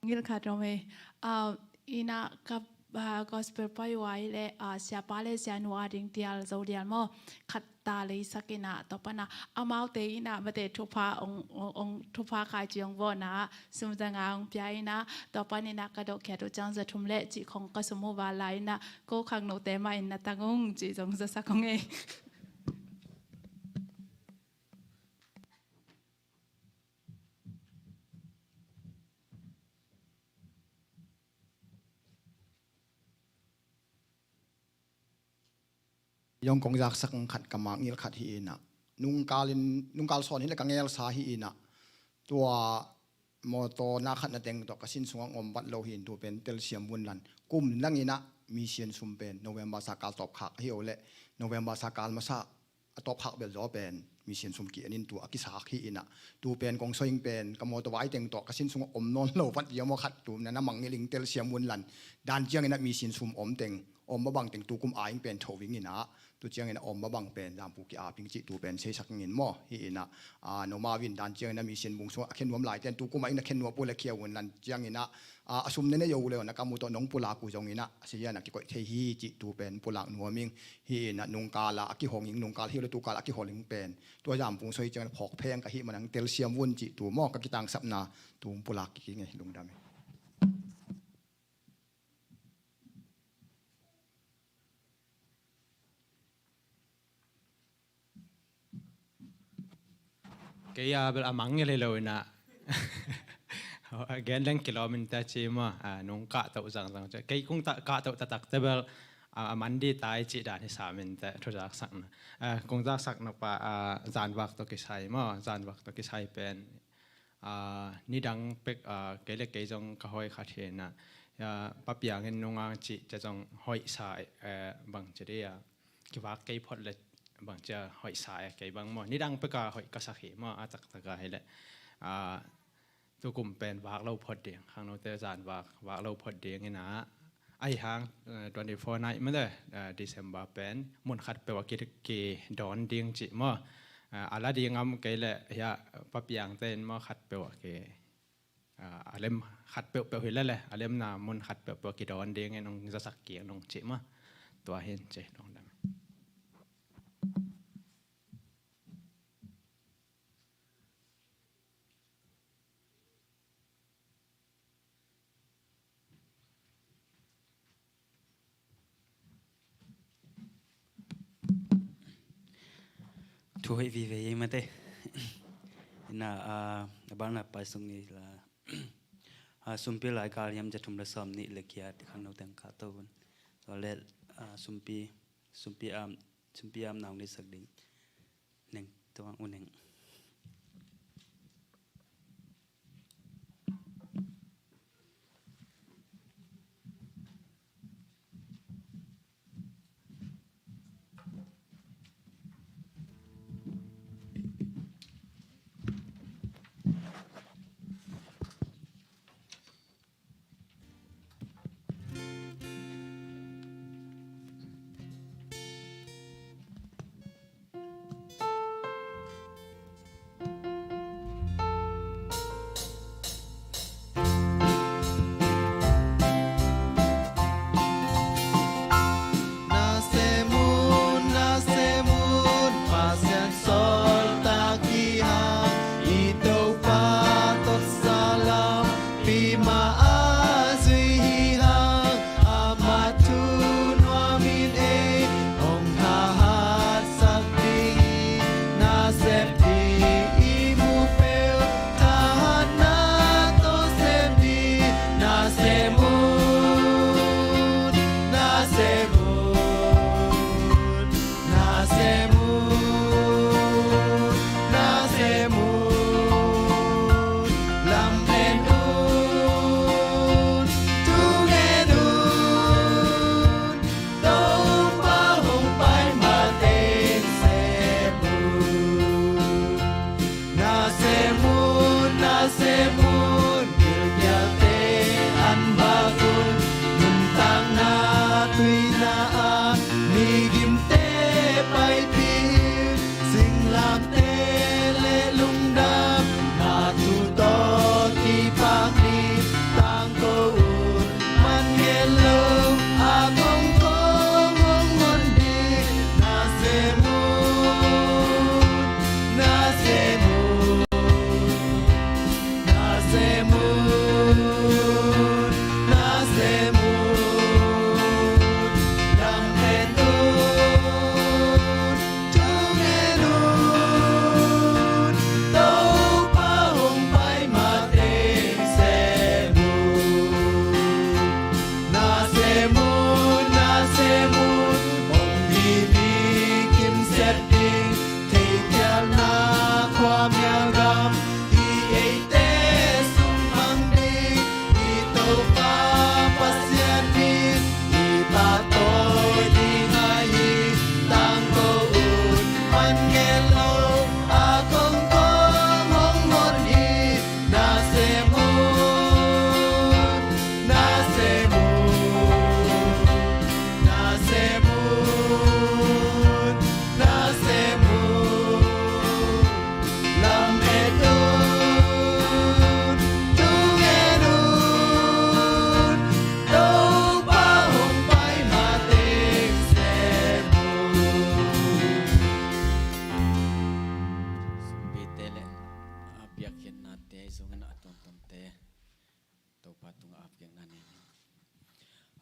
G: งิลคาดรเมอินากับgospel ไปไว้และเสียปาเลเซียนวาดิงเดียลโซเดียลมอขัดตาเลยสักินะต่อปนะอามาเตอินะมาเตทุพาองทุพาคายจียงวนะสมจังองปยายนะต่อปนี่นะกระโดดแขดูจังจะทุมเละจีของกสมุวาลายนะก็ขังโนเตมาอินนะตังงจีจงจะสักงเอ
E: ยองกงจากสักขัดกำมังอิลขัดฮีนะนุ่งกาลสอนนี่แหละกังเอลสาฮีนะตัวมอโตนักขัดนั่นเองตัวกสินสวงอมบัดโลหินตัวเป็นเตลเซียมวุนลันกุมนั่งอินะมีเชียนซุมเป็นโนเวมบาสากาลตอบขักฮิโอเล่โนเวมบาสากาลมาซาตอบขักเบลจอเป็นมีเชียนซุมกีอันนี้ตัวอกิสาฮีนะตัวเป็นกงซอยเป็นกมอตัวไว้เต็งตัวกสินสวงอมนนโลวัดเดียวมอขัดตัวนั้นมังเงลิงเตลเซียมวุนลันด้านเจียงอินะมีเชียนซุมอมเต็งอมมาบังเต็งตัวกุมอายิงเป็นโถวิงอินะตัวเจียงอินะอมมาบังเป็นลำพูกีอาพิงจิตัวเป็นเชสักเงินมอฮีนะโนมาวินด้านเจียงอินะมีเชียนบุงสวงเข็นวมหลายเต็นตัวกุมอายิงนะเข็นวมปุเลเคียววุนลันเจียงอินะอสุมเนเนโยเลยนะกามุตน้องปุลากูจงอินะเสียนะกิโกเทฮีจิตัวเป็นปุลาหนัวมิงฮีนะนุงกาลากิหงยิงนุงกาลฮิโรตุกาลากิหงลิงเป็นตัวยามปุงสวยเจียงผอกแพงกะฮิมันนังเตลเซียมวุนจิตัวมอกะกิตังสับนาตัวปุลากิไงลุงดำ
B: Kaya bel amang le lo na again lang kilometer chi ma nung ka ta usang sang kai kung ta ka ta tak ta bel amandi tai chi da ni sa min ta thojak sak na kung jak sak na pa zan wak to ki sai ma zan wak to ki sai pen ni dang pek ke le ke jong ka hoi kha the na pa piang en nung ang chi cha jong hoi sai bang che dia ki wak kai phot leบางจะหอยสายไก่บางหมอนี่ดังไปก็หอยกระสักเหมออาจักตะกายแหละตัวกลุ่มเป็นวากเราพอดเดียงข้างโน้ตเตอร์จานวากเราพอดเดียงนี่นะไอ้หาง24 night มันเลยDecember เป็นมุนขัดไปว่ากี่ดอนเดียงจิมออะไรเดียงงำไก่แหละยาปะเปียงเต้นมอขัดไปว่ากี่อะไรมขัดเปลวเห็นแล้วแหละอะไรมนามุนขัดเปลวกี่ดอนเดียงไงน้องจะสักเกียงน้องจิมอตัวเห็นเจน้องดำทุยวิเวยังมาเตน่ะบ้านน่ะไปส่งนี่ละสุมปีหลายการยามจะทุ่มละซ้อมนี่เล็กยาที่ข้างนอกแต่งขาตัวคนตอนแรกสุมปีอามนาวนี่สักดิ่งหนึ่งตัวอุ่นหนึ่ง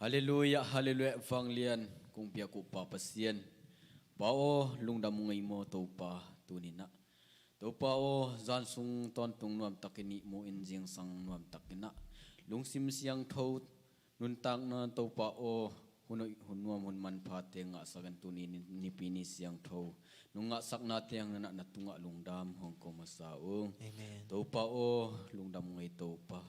J: Haleluya, haleluya, evangelian kung pia ku pa pasien. Pao lung dam ngai mo to pa tunina. To pao zan sung ton tung nuam takini mo in jing sang nuam takina. Lung sim siang tho nun tang na to pao hunoi hunuam hun man pha te nga sagan tuni ni pini siang tho. Nung nga sak na tiang na natunga lung dam hong ko masaung.
K: Amen.
J: To pao lung dam ngai to pa.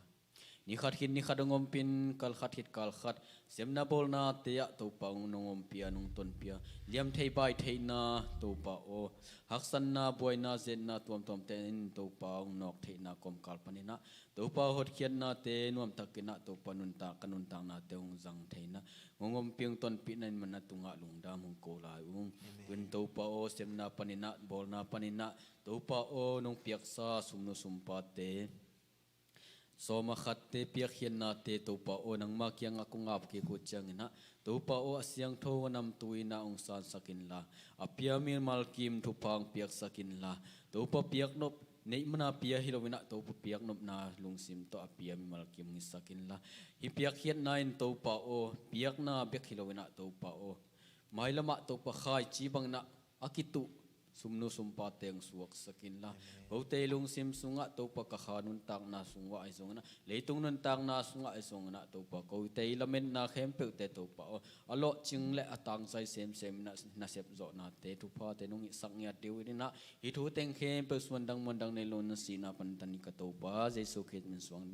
J: Ni khat hin ni khadangom pin kal khat hit kal khat semna bol na te ya to pa nongom pia nong ton pia liam thei bai thei na to pa o haksan na boy na zen na tom tom te in to pa nok thei na kom kal panina to pa hot khian na te nuam takina to pa nun ta kanun tang na te ong jang thei na ngom piang ton pi nan man na tunga lung dam hong ko la ung kun to pa o semna panina bol na panina to pa o nong piak sa sumno sumpa te so makhatte piak hian na te to pa o nang makyang akong ngap ke ko changina to pa o asyang tho nam tuina ong san sakin la apia mi malkim thu pang piak sakin la to pa piak nop nei mana pia hilowina to pa piak nop na lungsim to apia mi malkim ngi sakin la hi piak hian nain to pa o piak na bek hilowina to pa o mailama to pa khai chi bang na akitu sumno sumpa teng suak sakin la bote lung sim sunga to pa kakhanun tang na sungwa ai songna leitung nun tang na sunga ai songna to pa ko te lamen na khempe te to pa alo ching le atang sai sem sem na sep zo na te tu pa te nung sak nya dewi na hi thu teng khempe suandang mondang ne lon si na pan tan ka to pa jesu khet min suang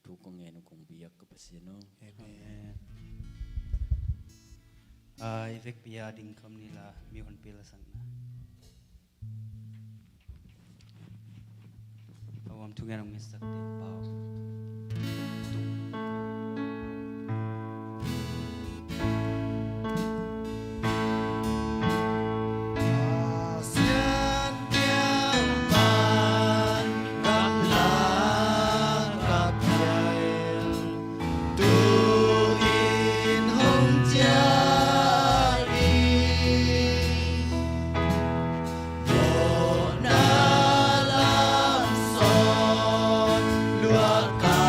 J: thu ko nge no kong biak ka pasino
K: Amen.
B: ai vek pia ding kham ni la mi hon pila sang na awam tu ngan mi sak te pao
C: ASEAN tiang ban cặp lá cặp dày tu in hồng cha đi vô na lam son lúa cà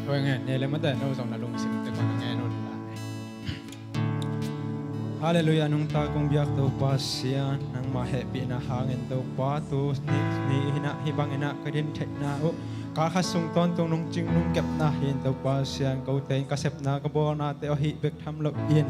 K: thôi nghe nhẹ lên mất đâu dòng là lùng xịt từ con nghe nôn là Hallelujah nung ta kong biak to pa siya nang mahepi na hangin to pa to ni hina hibang ina kadin thek na o kakasung ton tong nung ching nung kep na hin to pa siya ko ten kasep na ka bo na te o hi bek tham lo in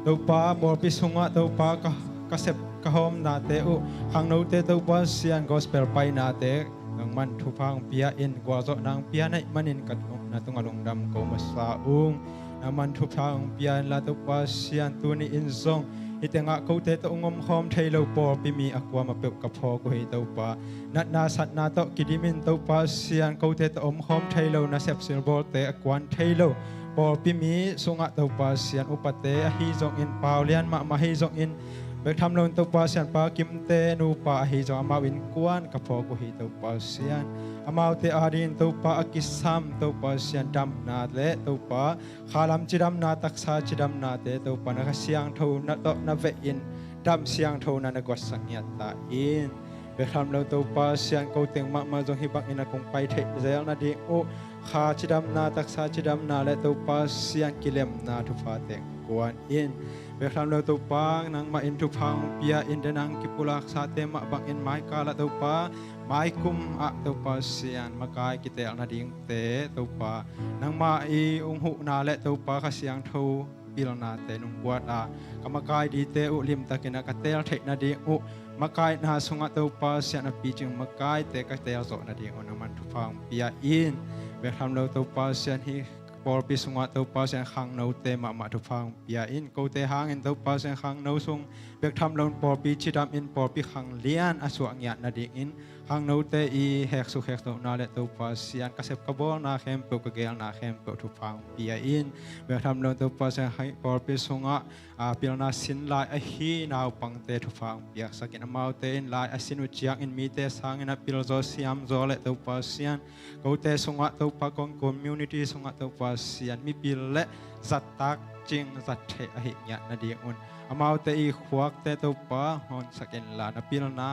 K: to pa bor pi sunga to pa ka kasep ka hom na te o hang no te to pa siya gospel pai na te nang man thu phang pia in gwa zo nang pia nai manin kat na tung alung dam ko masa ung naman thu phang pian la to pa sian tu ni in zong itenga ko te to ngom khom thailo por pi mi akwa ma pe ka pho ko hi to pa nat na sat na to kidimin to pa sian ko te to om khom thailo na sep sil bol te akwan thailo por pi mi sunga to pa sian upate a hi zong in paulian ma hi zong in Bek tham lon to pa sian pa kim te nu pa hi zo ama win kwan ka pho ko hi to pa sian amau te arin to pa akisam to pa sian dam na le to pa khalam chidam na taksa chidam na te to pa na siang tho na to na ve in dam siang tho na na gos sang ya ta in bek tham lon to pa sian ko teng ma zo hi bak ina kong pai the zel na di o kha chidam na taksa chidam na le to pa sian kilem na thu fa teng kwan in Bek tham lo to pa nang ma in thu phang pia in de nang kipulak sa te ma bang in mai ka la to pa mai kum a to pa sian ma kai ki te na ding te to pa nang ma I ung hu na le to pa ka siang tho pil na te nung buat a ka ma kai di te u lim ta kina ka tel the na di u ma kai na sunga to pa sian na pi jing ma kai te ka tel zo na ding on man thu phang pia in bek tham lo to pa sian hi por pi sunga to pa sen khang no te ma thu phang pia in ko te hang in to pa sen khang no sung bek tham lon por pi chidam in por pi khang lian aswa ngia na ding in khang no te I hek su hek to na le to pa sian ka sep ka bo na khem pe ka gel na khem pe thu phang pia in bek tham lon to pa sen hai por pi sunga a pil na sin lai a hi naw pang te thu phang pia sakin amau te in lai a sin u chiang in mi te sang in a pil zo siam zo le to pa sian ko te sunga to pa kong community sunga to pa sian mi pil le zat tak ching zat the a hi nya na ding un amau te I khwak te to pa hon sakin la na pil na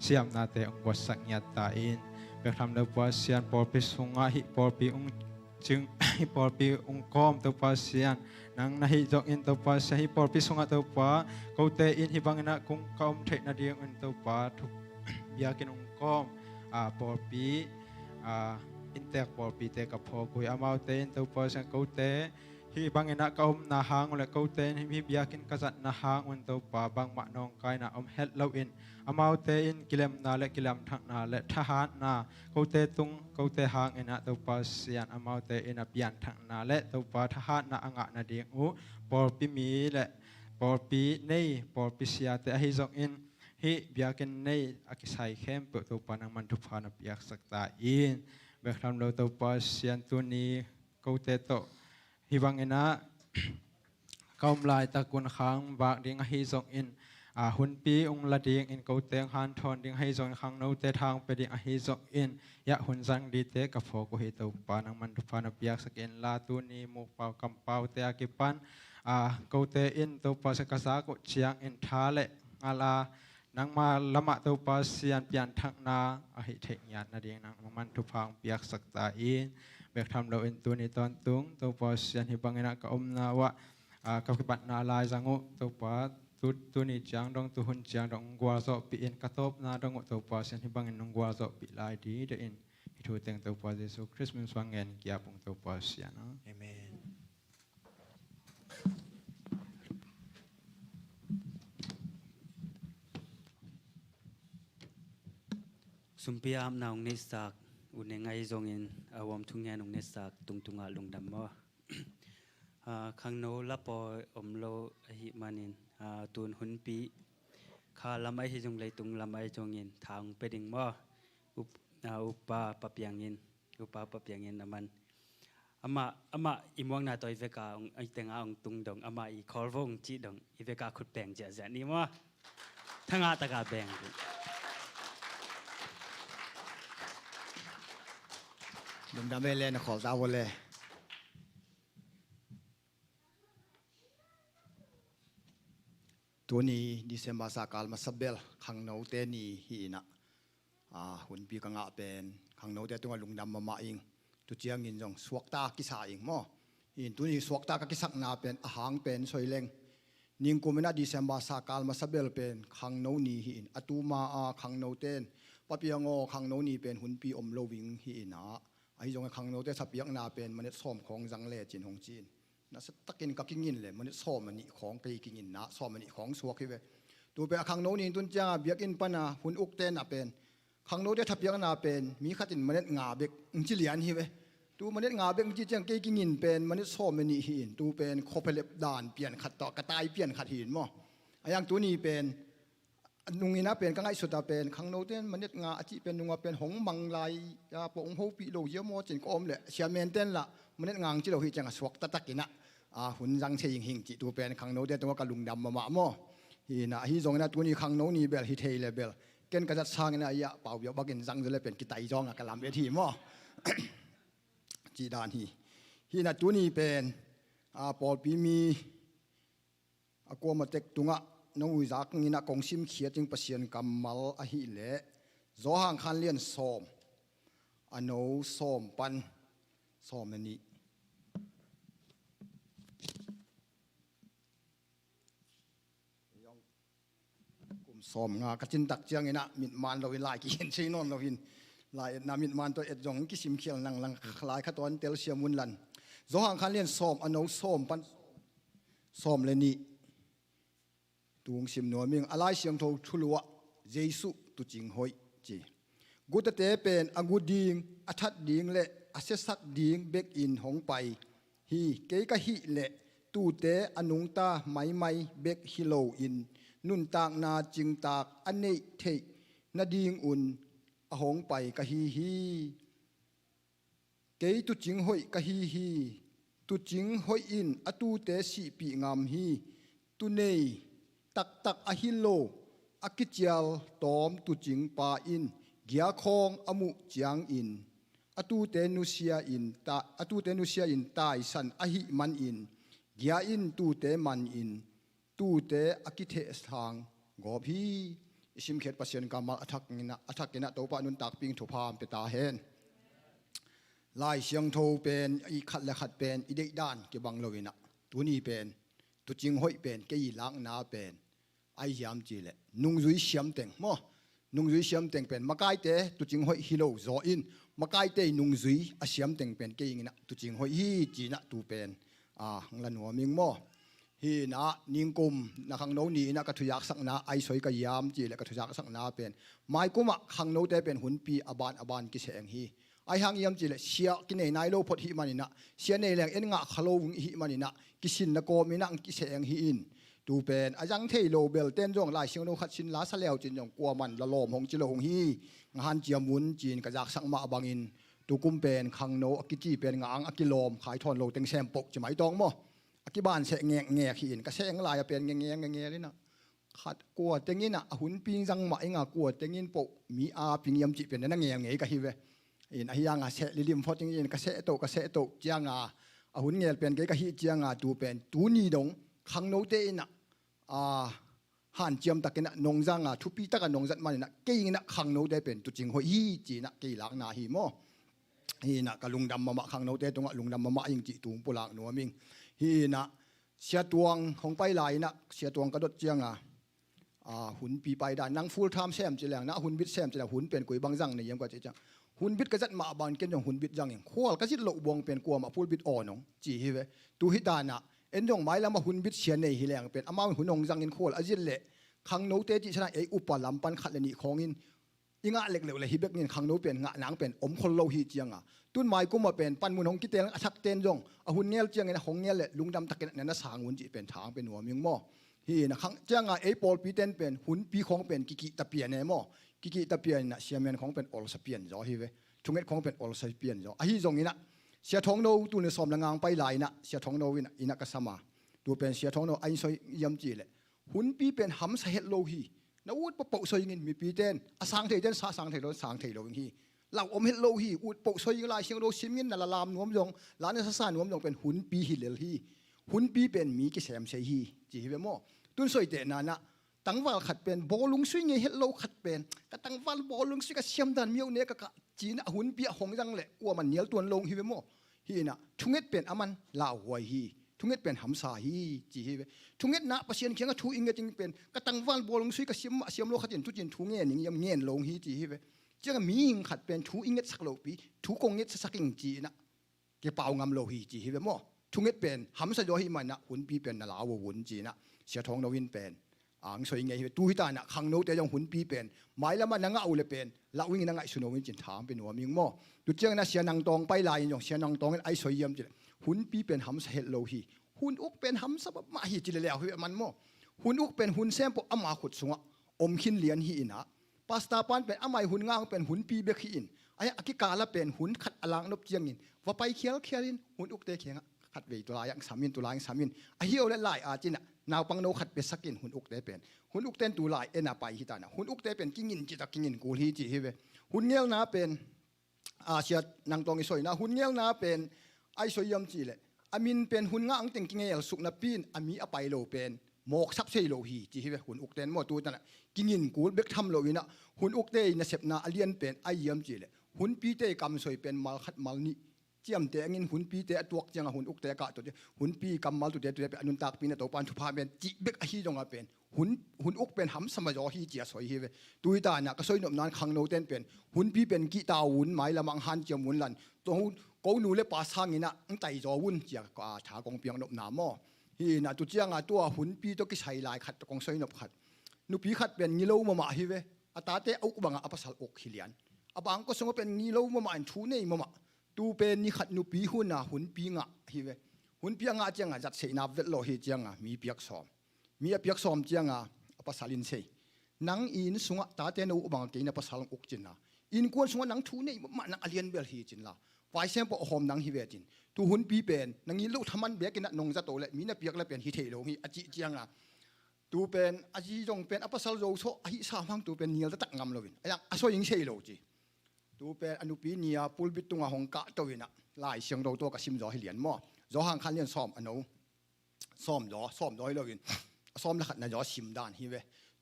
K: siam na te ong was sak nya ta in bek tham lo pa sian por pi sunga hi por pi ung ching hi por pi ung kom to pa sian nang na hi jok in to pa sa hi por pi sunga to pa ko te in hi bang na kung kaum the na ding un to pa thu ya kin ung kom por pi intek por pi te ka pho kui amau te in to pa sa ko te hi bang ina ka na hang le ko te hi biakin ka zat na hang un to pa bang ma nong kai na het lo in amau te in kilem na le kilam thak na le thahan na ko te tung ko te hang ina to pa sian amau te in a pian thak na le to pa thahan na anga na ding u por pi mi le por pi nei por pi sia te hi zong in hi biakin nei akisai khem pe to pa nang man thu pha na piak sakta in bek tham lo to pa sian tu ni ko te to hi bang ina kaum lai ta kun khang bak ding hi zong in hun pi ung la ding in ko teng han thon ding hi zong khang no te thang pe ding hi zong in ya hun jang di te ka pho ko hi to pa nang man thu pa na piak sakin la tu ni mu pau kam pau te akipan ko te in to pa sa ka sa ko chiang in tha le ala nang ma lama to pa sian pian thak na a hi thek nyat na ding nang man thu phang piak sakta in bek tham lo in tu ni ton tung to pa sian hi bangena ka na wa ka kipat na lai zangu to pa tu ni chang dong tu hun chang dong gwa zo pi in ka top na dong to pa sian hi bangin nong gwa zo pi lai di de in hi thu teng to pa Jesu Christmas wangen kya pung to pa sian amen
B: Sumpiam naung nesak unengai zongin awam thungyan ung nesak tungtunga lungdam mo khang no lapo omlo hi manin tun hunpi kha lamai hi jong leitung lamai jongin thang peding mo upa papiangin naman ama imwang na toy veka ong ai tenga ong tungdong ama I kholvong chi dong I veka khut peng ja ja ni mo thanga taka beng
E: Lung dam le na khol ta wo le tu ni December sa kal ma sabel khang no te ni hi na hun pi ka nga pen khang no te tunga lung dam ma ing tu chiang in jong suak ta ki sa ing mo in tu ni suak ta ka ki sak na pen a hang pen soileng ning kumina December sa kal ma sabel pen khang no ni hi in atuma a khang no ten papiango khang no ni pen hun pi om lo wing hi na ai jong khang no te sapiak na pen manet som khong jang le chin hong chin na sa takin ka kingin le manet som mani khong kai kingin na som mani khong suak hi ve tu pe khang no ni tun cha biak in pana hun uk ten a pen khang no te thapiak na pen mi khatin manet nga bek chi lian hi ve tu manet nga bek chi chang kai kingin pen manet som mani hi in tu pen khopelep dan pian khat to ka tai pian khat hin mo ayang tu ni pen nungina pen ka ngai suta pen khang no ten manet nga achi pen nunga pen hong manglai ya pong ho pi lo yemo chin ko om le siamen ten la manet ngang chi lo hi chang swak ta takina a hun jang che ying hing chi tu pen khang no te to ka lungdam ma mo hi na hi jong na tu ni khang no ni bel hi thei le bel ken ka jat sang na ya pau bia bakin jang le pen ki tai jong ka lam e thi mo chi dan hi na tu ni pen a pol pi mi a ko ma tek tunga nong ui zak ngina kong sim khia ting pasien kamal a hi le zo hang khan lian som ano som pan som ni kum som nga ka chin tak chiang ina mit man lo lai ki hen sei non lo hin lai na mit man to et jong ki sim khial nang lang lai kha ton tel siamun lan zo hang khan lian som ano som pan som le ni tung sim no ming alai siam tho thulwa jesu tu ching hoi chi gut te pen aguding athat ding le asesak ding back in hong pai hi ke ka hi le tu te anung ta mai mai back hilo in nun tak na ching tak anei thei na ding un a hong pai ka hi ke tu ching hoi ka hi tu ching hoi in atu te si pi ngam hi tu nei tak ahilo akichial tom tu ching pa in gia khong amu chiang in atu te nu sia in tai san ahi man in gia in tu te man in tu te akithe thang gob hi isim khet pasien kamal athak ina to pa nun tak ping thu pham pe ta hen lai siang tho pen i khat la khat pen i dei dan ke bang lovina tu ni pen tu ching hoi pen ke i lang na pen ai yam chi le nung zui siam teng mo nung zui siam teng pen makai te tu ching hoi hilo zo in makai te nung zui a siam teng pen ke ingina tu ching hoi hi chi na tu pen a nglan ho ming mo hi na ningkum na khang no ni na ka thuyak sak na ai soi ka yam chi le ka thuyak sak na pen mai kuma khang no te pen hun pi aban ki seng hi ai hang yam chi le sia ki nei nai lo phot hi manina sia nei leng en nga khalo hi manina kisin na ko mi nang ki seng hi in tu pen ajang thei lo bel ten jong lai siang no khat sin la sa leo chin jong kwa man la lom hong chi lo hong hi ngan chiamun chin ka jak sak ma bangin tu kum pen khang no akichi pen ngang akilom khai thon lo teng sem pok chi mai tong mo akiban se nge hi in ka seng lai pen nge ni na khat kwa tengina hun ping jang ma inga kwa tengin po mi a ping yam chi pen na nge ka hi ve in a hianga se lilim photing in ka se to chianga a hun ngel pen ke ka hi chianga tu pen tu ni dong khang no te ina han chiam takena nongjanga thupi taka nongjat manina keina khang no te pen tu ching hoi hi chi na ke lak na hi mo hi na kalungdam mama khang no te tonga lungdam mama ing chi tung pulak no ming hi na sia tuang hong pai lai na sia tuang ka dot chianga hun pi pai da nang full time sem chi lang na hun bit sem chi la hun pen koi bang jang ne yam ka chi chang hun bit ka jat ma ban ken jong hun bit jang ing khol ka sit lo bong pen kwa ma full bit on chi hi ve tu hi da na en jong mai lama hun bit sian nei hi leng pen ama hunong jang in khol ajil le khang no te chi chana ei upalam pan khat le ni khongin inga lek le hi bek nin khang no pen nga nang pen om khol lo hi chianga tun mai kuma pen pan mun hong ki tel athak ten jong a hun ngel chiang ina hong ngel le lungdam taken na sang un chi pen thang pen nuam ming mo hi na khang chianga ei pol pi ten pen hun pi khong pen ki ta pian ne mo ki ta pian na siamen khong pen ol sa pian zo hi ve thunget khong pen ol sa pian zo a hi jong ina sia thong no tu ne som langang pai lai na sia thong no ina ka sama tu pen sia thong no ai soi yam chi le hun pi pen ham sa het lo hi na ut po soi ngin mi pi ten asang thei ten sa sang thei lo sang thei lo hi lau om het lo hi ut po soi lai siang lo sim ngin na la lam nuam jong la ne sa nuam jong pen hun pi hi lel hi hun pi pen mi ki sem se hi chi hi mo tun soi te na na tangwal khat pen bolung sui nge het lo khat pen ka tangwal bolung sui ka siam dan miu ne ka จีนหุ่นเปียหงจังเลยกลัวมันเหนียวตัวลงฮิเวโมฮีน่ะทุงเอ็ดเป็นอามันลาวหวยฮีทุงเอ็ดเป็นหำสาฮีจีฮิเวทุงเอ็ดนะประเสียนเขียงก็ทูอิงก็จริงเป็นกระตังวันบอลงซุยก็เสียมโลขัดเย็นทุจินทุงเงี้ยนิ่งยำเงี้ยลงฮีจีฮิเวเจ้ามีอิงขัดเป็นทูอิงเอ็ดสักโลปีทูกงเอ็ดสักอิงจีน่ะเกี่ยวเป่างำโลฮีจีฮิเวโมทุงเอ็ดเป็นหำสะโยฮีมันนะหุ่นปีเป็นน่ะลาวหุ่นจีน่ะเสียทองนวินเป็นสวยไงตู้ที่ตาน่ะขังโนแต่ยังหุ่นปีเป็นหมายแล้วมันนังเอาเลยเป็นละวิ่งนังไอสุนวินจินถามเป็นหัวมิงโมดูเจ้าน่ะเสียนังตองไปลายอย่างเสียนังตองไอสวยเยี่ยมจิหุ่นปีเป็นหำเห็ดโลฮีหุ่นอุกเป็นหำสับมาฮีจิเลยแล้วมันโมหุ่นอุกเป็นหุ่นเส้นปกอามาขุดสงะอมขินเลียนฮีอินะปาสตาปันเป็นอาไมหุ่นงางเป็นหุ่นปีเบกฮีอินไอ้อากิกาละเป็นหุ่นขัดอลังนบเจียงอินว่าไปเคียลินหุ่นอุกเตะเคียงขัดเวตัวลายสามินตัวลายสามินไอเฮียวและลายอาจินะนาวปังโนขัดเป็นสกินหุ่นอุกเตเป็นหุ่นอุกเต้นตัวลายนาไปฮิตานะหุ่นอุกเตเป็นกิ้งอินจิตกิ้งอินกูฮีจีฮิเวหุ่นเงี้ยวนาเป็นเชียนางตองอิสวยนะหุ่นเงี้ยวนาเป็นไอสวยยมจีเลยอามินเป็นหุ่นง่างติงกิ้งเงี้ยสุกนาปีนอามีอไปโลเป็นหมอกซับเซโลฮีจีฮิเวหุ่นอุกเต้นหมดตัวนั่นแหละกิ้งอินกูเบกทำโลวินะหุ่นอุกเตนเสพนาอเลียนเป็นไอยมจีเลยหุ่นปีเตกำสวยเป็นมาขัดมานี่เจียมเตงินหุ่นปีเตะตัวจังหุ่นอุกเตะกะตัวหุ่นปีกำมาตัวเตะเป็นอนุตักปีนตัวปานทุพาเป็นจิเบกอฮีจงอาเป็นหุ่นอุกเป็นหำสมัยอฮีเจียสวยฮีเวตุยตาเนี่ยก็สวยหนุ่มนานขังโนเต้นเป็นหุ่นปีเป็นกีตาหุ่นหมายละมังฮันเจียมหุ่นลันตัวกูนูเลปาสางนี่นะตั้งใจจอหุ่นเจียก็ชากองเปียงหนุ่มหนามอฮีน่ะตัวเจียงตัวหุ่นปีตัวกิใช้ลายขัดกองสวยหนุ่มขัดนุปีขัดเป็นงิโลมาฮีเวอาตาเตะอุกบังอภัสลอกฮิเลียนอบางก็สงเป็นงิโลมาอันชูเนยมาตูเป็นนี่ขัดนุปีหุ่นนะหุ่นปีงะฮิเวหุ่นปีงะเจียงจัดเสนาเวทโลฮิเจียงมีเปียกซ้อมมีเปียกซ้อมเจียงอภัสลินเซนังอินสงะตาเตนุบังเกนอภัสลอกจินนะอินกวนสงะนังชูเนยมานังอเลียนเบลฮิจินละไฟเซมปอหอมนังฮิเวจินตูหุ่นปีเป็นนังอินลูกทำมันเบียกินนงจะโตเลยมีนเปียกแล้วเป็นฮิเทโลฮิอจิเจียงตูเป็นอจิจงเป็นอภัสลโยโซอหิสามังตูเป็นเนียลตักงามโลวินไอ้ยังอโซยิงเชโลจีตูเป็นอนุปีเนียปุลบิตุงหงกะตัววินะลายเสียงตัวกับซิมจอให้เหรียญหม้อจอห่างคันเรียนซ้อมอนุซ้อมจอให้เราวินซ้อมแล้วขัดนายจอซิมด้านฮิเว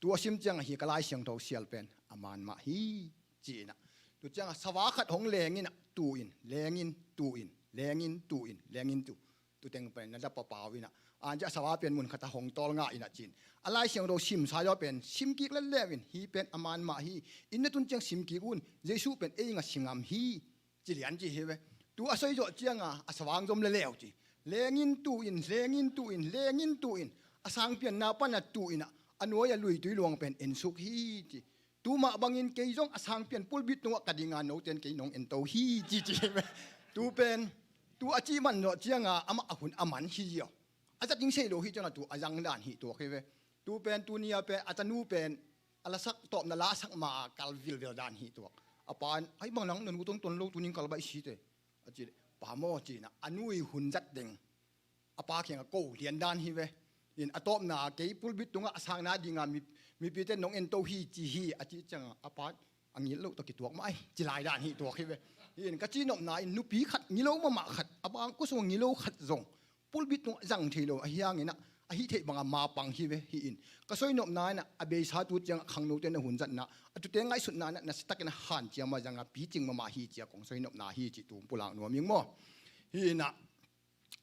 E: ตัวซิมจังฮิกลายเสียงตัวเสียลเป็นอามันมาฮีจีนะตัวจังสวาขัดหงแรงอินตูอินแรงอินตูอินแรงอินตูอินแรงอินตูตัวเต็งเป็นนั่นจะเปล่าวินะอันจะสวาเป็นมุนขัดหงตอลง่ายนะจีนอะไรเสียงตัวซิมสายเป็นซิมกิกเล่นเล่วินฮีเป็นอามันมาฮีอินนั่นตุนจังซิมกิกุนเยซูเป็นเองสิงามฮีจีเหรียญจีฮิเวตัวอาศัยจอดเจียงอาสว่างจมเลี้ยวจีเลงินตูอินเลงินตูอินเลงินตูอินอาสังเปียนนาปันตูอินอันว่าอย่าลุยตุยลวงเป็นเอ็นสุกฮีจีตัวมาบังอินเกยจงอาสังเปียนปุลบิดตัวกระดิ่งานโนเตนเกยนงเอ็นโตฮีจีตัวเป็นตัวอาจีมันจอดเจียงอามาหุ่นอามันฮีเดียวอาจจะยิงเชโลฮีจังตัวอายังด่านฮีตัวเฮ้ตัวเป็นตัวเนียเป็นอาจจะนูเป็นอะไรสักตอบนาลาสักมากัลวิลด่านฮีตัวอาปานไอ้บางนังนั่นกูต้องตนโลกตัวนี้กัลใบชีเตจีป่าโมจีนะอนุยหุ่นจัดเด้งอปาเขียงกูเรียนด้านฮีเวอินอตอบนาเกยปุลบิดตรงอ่ะสางนาดีงามมีปีเต้นน้องเอ็นโตฮีจีฮีอจิจังอปาอันนี้ลูกตะกิตัวไม่จีลายด้านฮีตัวฮีเวอินกะจีนอมนาอินนุปีขัดงิโลมาขัดอบางก็ส่งงิโลขัดซงปุลบิดตรงจังทีโลอหิยังอินะอหิเทบังมาปังฮีเวฮีอินก็ส่งนอมนานะอเบสาตุจังขังโนเต้นหุ่นจัดนะตุเต้งไงสุดนานะนัสตักนะหันเจียมาจังปีจิงมาฮีเจียของส่งนอมนาฮีจิตุมปุลังนัวมิงโมฮีนะ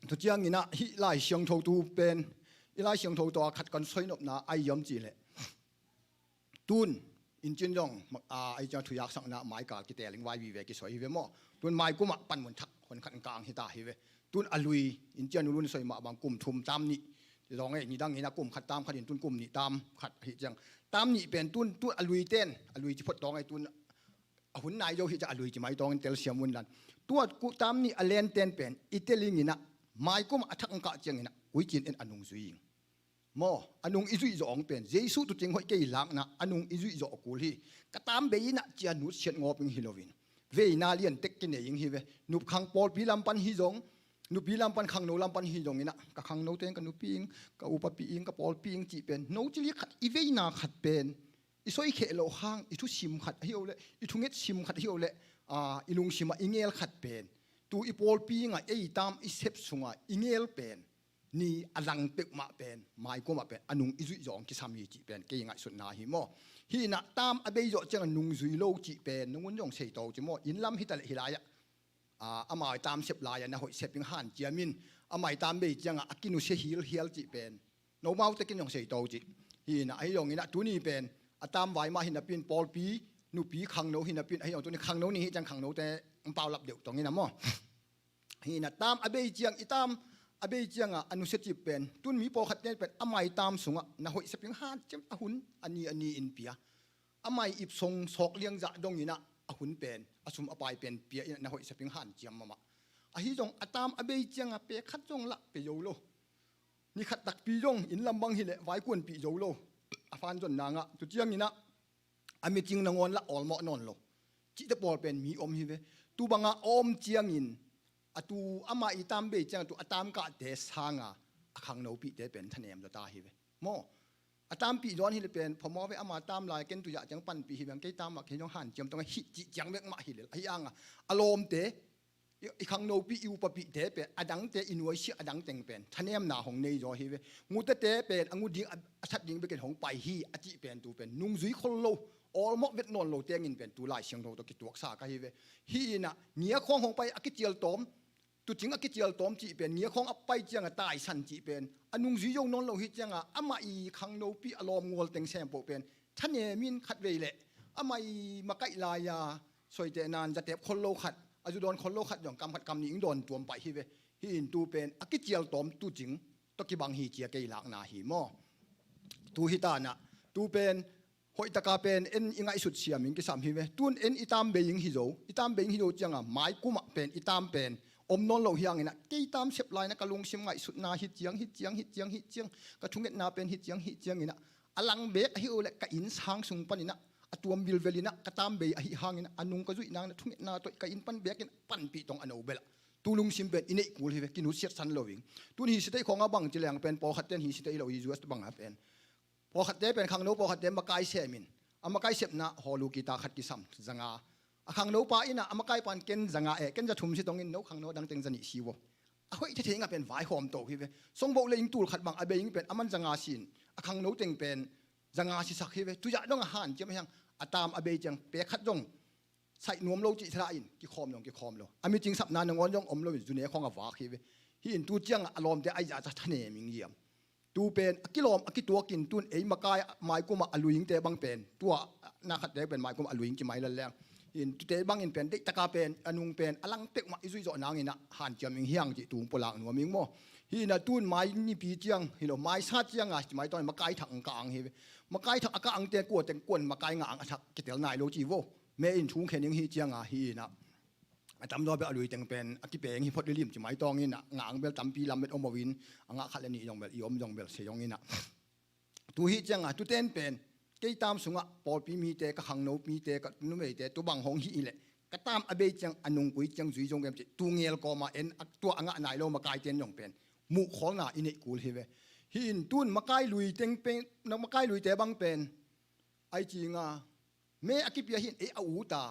E: ทุกอย่างนี่นะฮีไล่เสียงโทตูเป็นไล่เสียงโทตัวขัดกันสวยนบนะไอยอมจีเลยตุนอินจินยองไอเจ้าทุยากสังนะหมายกากิเตลิงไววีเวกิสวยฮีเวมอตุนไม้กุมะปั่นมุนทักคนขัดกลางฮิตาฮีเวตุนอลุยอินเจียนุรุนสวยมาบางกลุ่มทุมตามนี่ลองไอ้นี่ดังนี่นะกลุ่มขัดตามขัดอินตุนกลุ่มนี่ตามขัดฮิจังตามนี่เป็นตุนอลุยเต้นอลุยจิพดตองไอตุนหุ่นนายโยฮิจะอลุยจิไม่ตองเตลเสียมุนลันตัวกูตามนี่อเลนเต้นเป็นอิตาลีนี่นะไม้กุมอัฐังกะเจียงนี่นะวิจินเอ็นอนุงซุยมออนุงอิจุยจองเป็นเยซูตุเจงหอยเกยลักนะอนุงอิจุยจอกูลีก็ตามเบยนะเจียนุเชียงอปิงฮิโลวินเวนาเลียนเต็กกินเองฮิเวนุขังปอลปีลำปันฮิจงนุปีลำปันขังโนลำปันฮิจงนี่นะก็ขังโนเตงกับนุปีงกับอุปปีงกับปอลปีงจีเป็นโนจิลิขัดอีเวนาขัดเป็นอิสอยเขโลหางอิทุชิมขัดฮิโอเลอิทุเงตชิมขัดฮิโอเลอิลุงชิมอิเงลขัดเป็นตัวอีปอลปีงไอตามอิเซปสุงอิเงลเป็น นี่อลังเปกมาเป็นไม้ก็มาเป็นอนุงอิจุยองกิสามีจีเป็นเกี่ยงไงสุดนาหิโมฮีน่ะตามอเบยจังอนุงจุยโลจีเป็นนุ่งยองเสยโตจิโมอินลำฮิตะเลฮิลายะอามาตามเสพลายนะหอยเสพปิงหันเจียมินอามาตามเบยจังอากินุเสฮิลเฮียลจีเป็นโนมาตะกินยองเสยโตจิฮีน่ะไอ้ยองนี่นะตัวนี้เป็นอาตามไว้มาหินะเป็นปอลปีนูปีขังโนหินะเป็นไอ้ยองตัวนี้ขังโนนี่จังขังโนแต่เปล่าหลับเดียวตรงนี้นะโมฮีน่ะตามอเบยจังอีตามอเบยจังอนุเสจิเป็นตุนมีปอขัดเนี่ยเป็นอามาตามสุงนะหอยเสพปิงหันจังหุ่นอันนี้อินเปียอามาอิบทรงศอกเลี้ยงจะดงนี่นะหุ่นเป็นอสุมอปายเป็นเปียนะหอยเสพปิงหันเจียมมาอาฮิจงอาตามอเบยจังเปียขัดจงละเปียโยโลนี่ขัดตักปีจงอินลำบังฮิเลไว้กวนปีโยโลอาฟันจนนางตุเจียงนี่นะอามีจริงนางอนละออลมอนอนโลจิตปอลเป็นมีอมฮิเวตูบังอาอมเจียงอินอตูอามาอิตามเบยจังตูอาตามกะเดสฮางอาขังโนปีเดเป็นทะเนมตาฮิเวโมอาตามปีย้อนฮิเลเป็นพอมอเวอามาตามลายเกนตุยะจังปันปีฮิเวงเกตามมาเขยองหันเจียมตรงฮิจิจังเวกมาฮิเลไอ้ยังอารมณ์เตอีขังโนปีอิวปปีเดเป็นอดังเตอินวยชิอดังเต็งเป็นทะเนมนาของเนยจอฮิเวงูเตเป็นงูดิงชัดดิงไปเกนของไปฮีอจิเป็นตูเป็นนุ่งซุยคนโลออลมอเวทนอนโลเตียงินเป็นตูลายเชียงโรตกิตัวสากฮิเวฮีน่ะเนียของของไปอกิเจียลตอมตุจิงอกิเจียลตอมจีเป็นเนียของอไปเจียงตายสันจีเป็นอนุงซุยยงนอนโลฮิเจียงอามาอีขังโนปีอารมณ์งวลเต็งแซมโปเป็นทะเนมินขัดเวเลอามาอีมาไกลายาสวยเจนานจะเตะคนโลขัดอาจุดอนคนโลขัดอย่างกำขัดกำนี้อิงโดนตัวไปฮิเวฮินตูเป็นอกิเจียลตอมตูจิงตกิบังฮีเจียเกยหลักนาฮีมอตูฮิตานะตูเป็นหอยตะกาเป็นเอ็นยังไงสุดเสียมิงกิสามฮิเวตุนเอ็นอิตามเบยิงฮิโซอิตามเบยิงฮิโซจังไม้กุมเป็นอิตามเป็นอมนอนโลหิยังนะกีตามเสพลายนะกะลุงชิมไงสุดนาฮิตยังกะทุงเอ็ดนาเป็นฮิตยังนี่นะอลังเบกฮิโอเลกะอินสางสุงปันนี่นะตัวบิลเวลินะกะตามเบยฮิหางนี่นะอนุงกะจุยนางนะทุงเอ็ดนาตัวกะอินปันเบกปันปีตองอโนเบลตูลุงชิมเป็นอินเอกูลฮิเวกินุเสียสันโลวิงตุนฮิสิเตของอาบังจิเลงเป็นปอขัดเตนฮิสิเตโลฮิจูเอสบังอาเป็นปอขัดเตเป็นขังโนปอขัดเตมาไกเซมินอามาไกเสพนะฮอลูกีตาขัดกิซัมจังอาขังโนปาอินะอามาไกปันเกนจังเกนจะทุ่มสิตรงอินโนขังโนดังเต็งจันิชิวอาเฮ้ยที่เทียงเป็นไฟหอมโตฮิเวทรงโบเลยยิงตูขัดบังอาเบยิงเป็นอามันจังสินอาขังโนเต็งเป็นจังสิสักฮิเวตุยะดงอาหารเจ้าไม่ยังอาตามอาเบจังเปียขัดจงใส่นวมโลจิทราอินกิคอมโลอามีจริงสับนานงอนยองอมโลจุเนียของอาวาฮิเวฮินตูเจียงอารมณ์แต่ไอจะทะเนมิงเยี่ยมตูเป็นอกิลอมอกิตัวกินตุนเอมาไกไม้กุมาอลุยิงเตบังเป็นตัวนาขัดเตเป็นไม้กุมาอลุยิงจิไม้ละแรงอินตุเตบังอินเป็นเด็กตะกาเป็นอนุงเป็นอลังเตกมาอิซุยจอนางอินะหันเจียมิงเฮียงจิตูงปลังหนัวมิงโมฮินะตุนไม้นี่ปีเจียงฮิโลไม้ซาเจียงจิไม้ตอนมาไกถังกลางฮิมาไกถังอากาอังเตกวดเตงกวนมาไกงางอักกิเตลนายโลจิโวเมอินชุงเขนิงฮิเจียงฮินะจำได้เป็นอลุยเต็งเป็นอกิเปงฮิพอดลิมจิไม้ตองอินะงางเบลจำปีลำเบ็ดอมวินงาขัดเลนี่ยองเบลยอมยองเบลเสียงอินะตูฮิเจียงตูเต้นเป็นเกี่ยตามสุงะปอลปีมีเตกะขังโนปีเตกะนุ่มเตตัวบังหงฮิอิเลกะตามอเบจังอนุงกุยจังจุยจงเกมจิตูเงียลก็มาเอ็นตัวอ่างนายโลมากายเตียนยองเป็นมุขของน่ะอินิกูลฮิเวฮินตุนมากายลุยเต็งเป็นนักมากายลุยเตบังเป็นไอจิงะเมอกิเปียหินเออาอูตา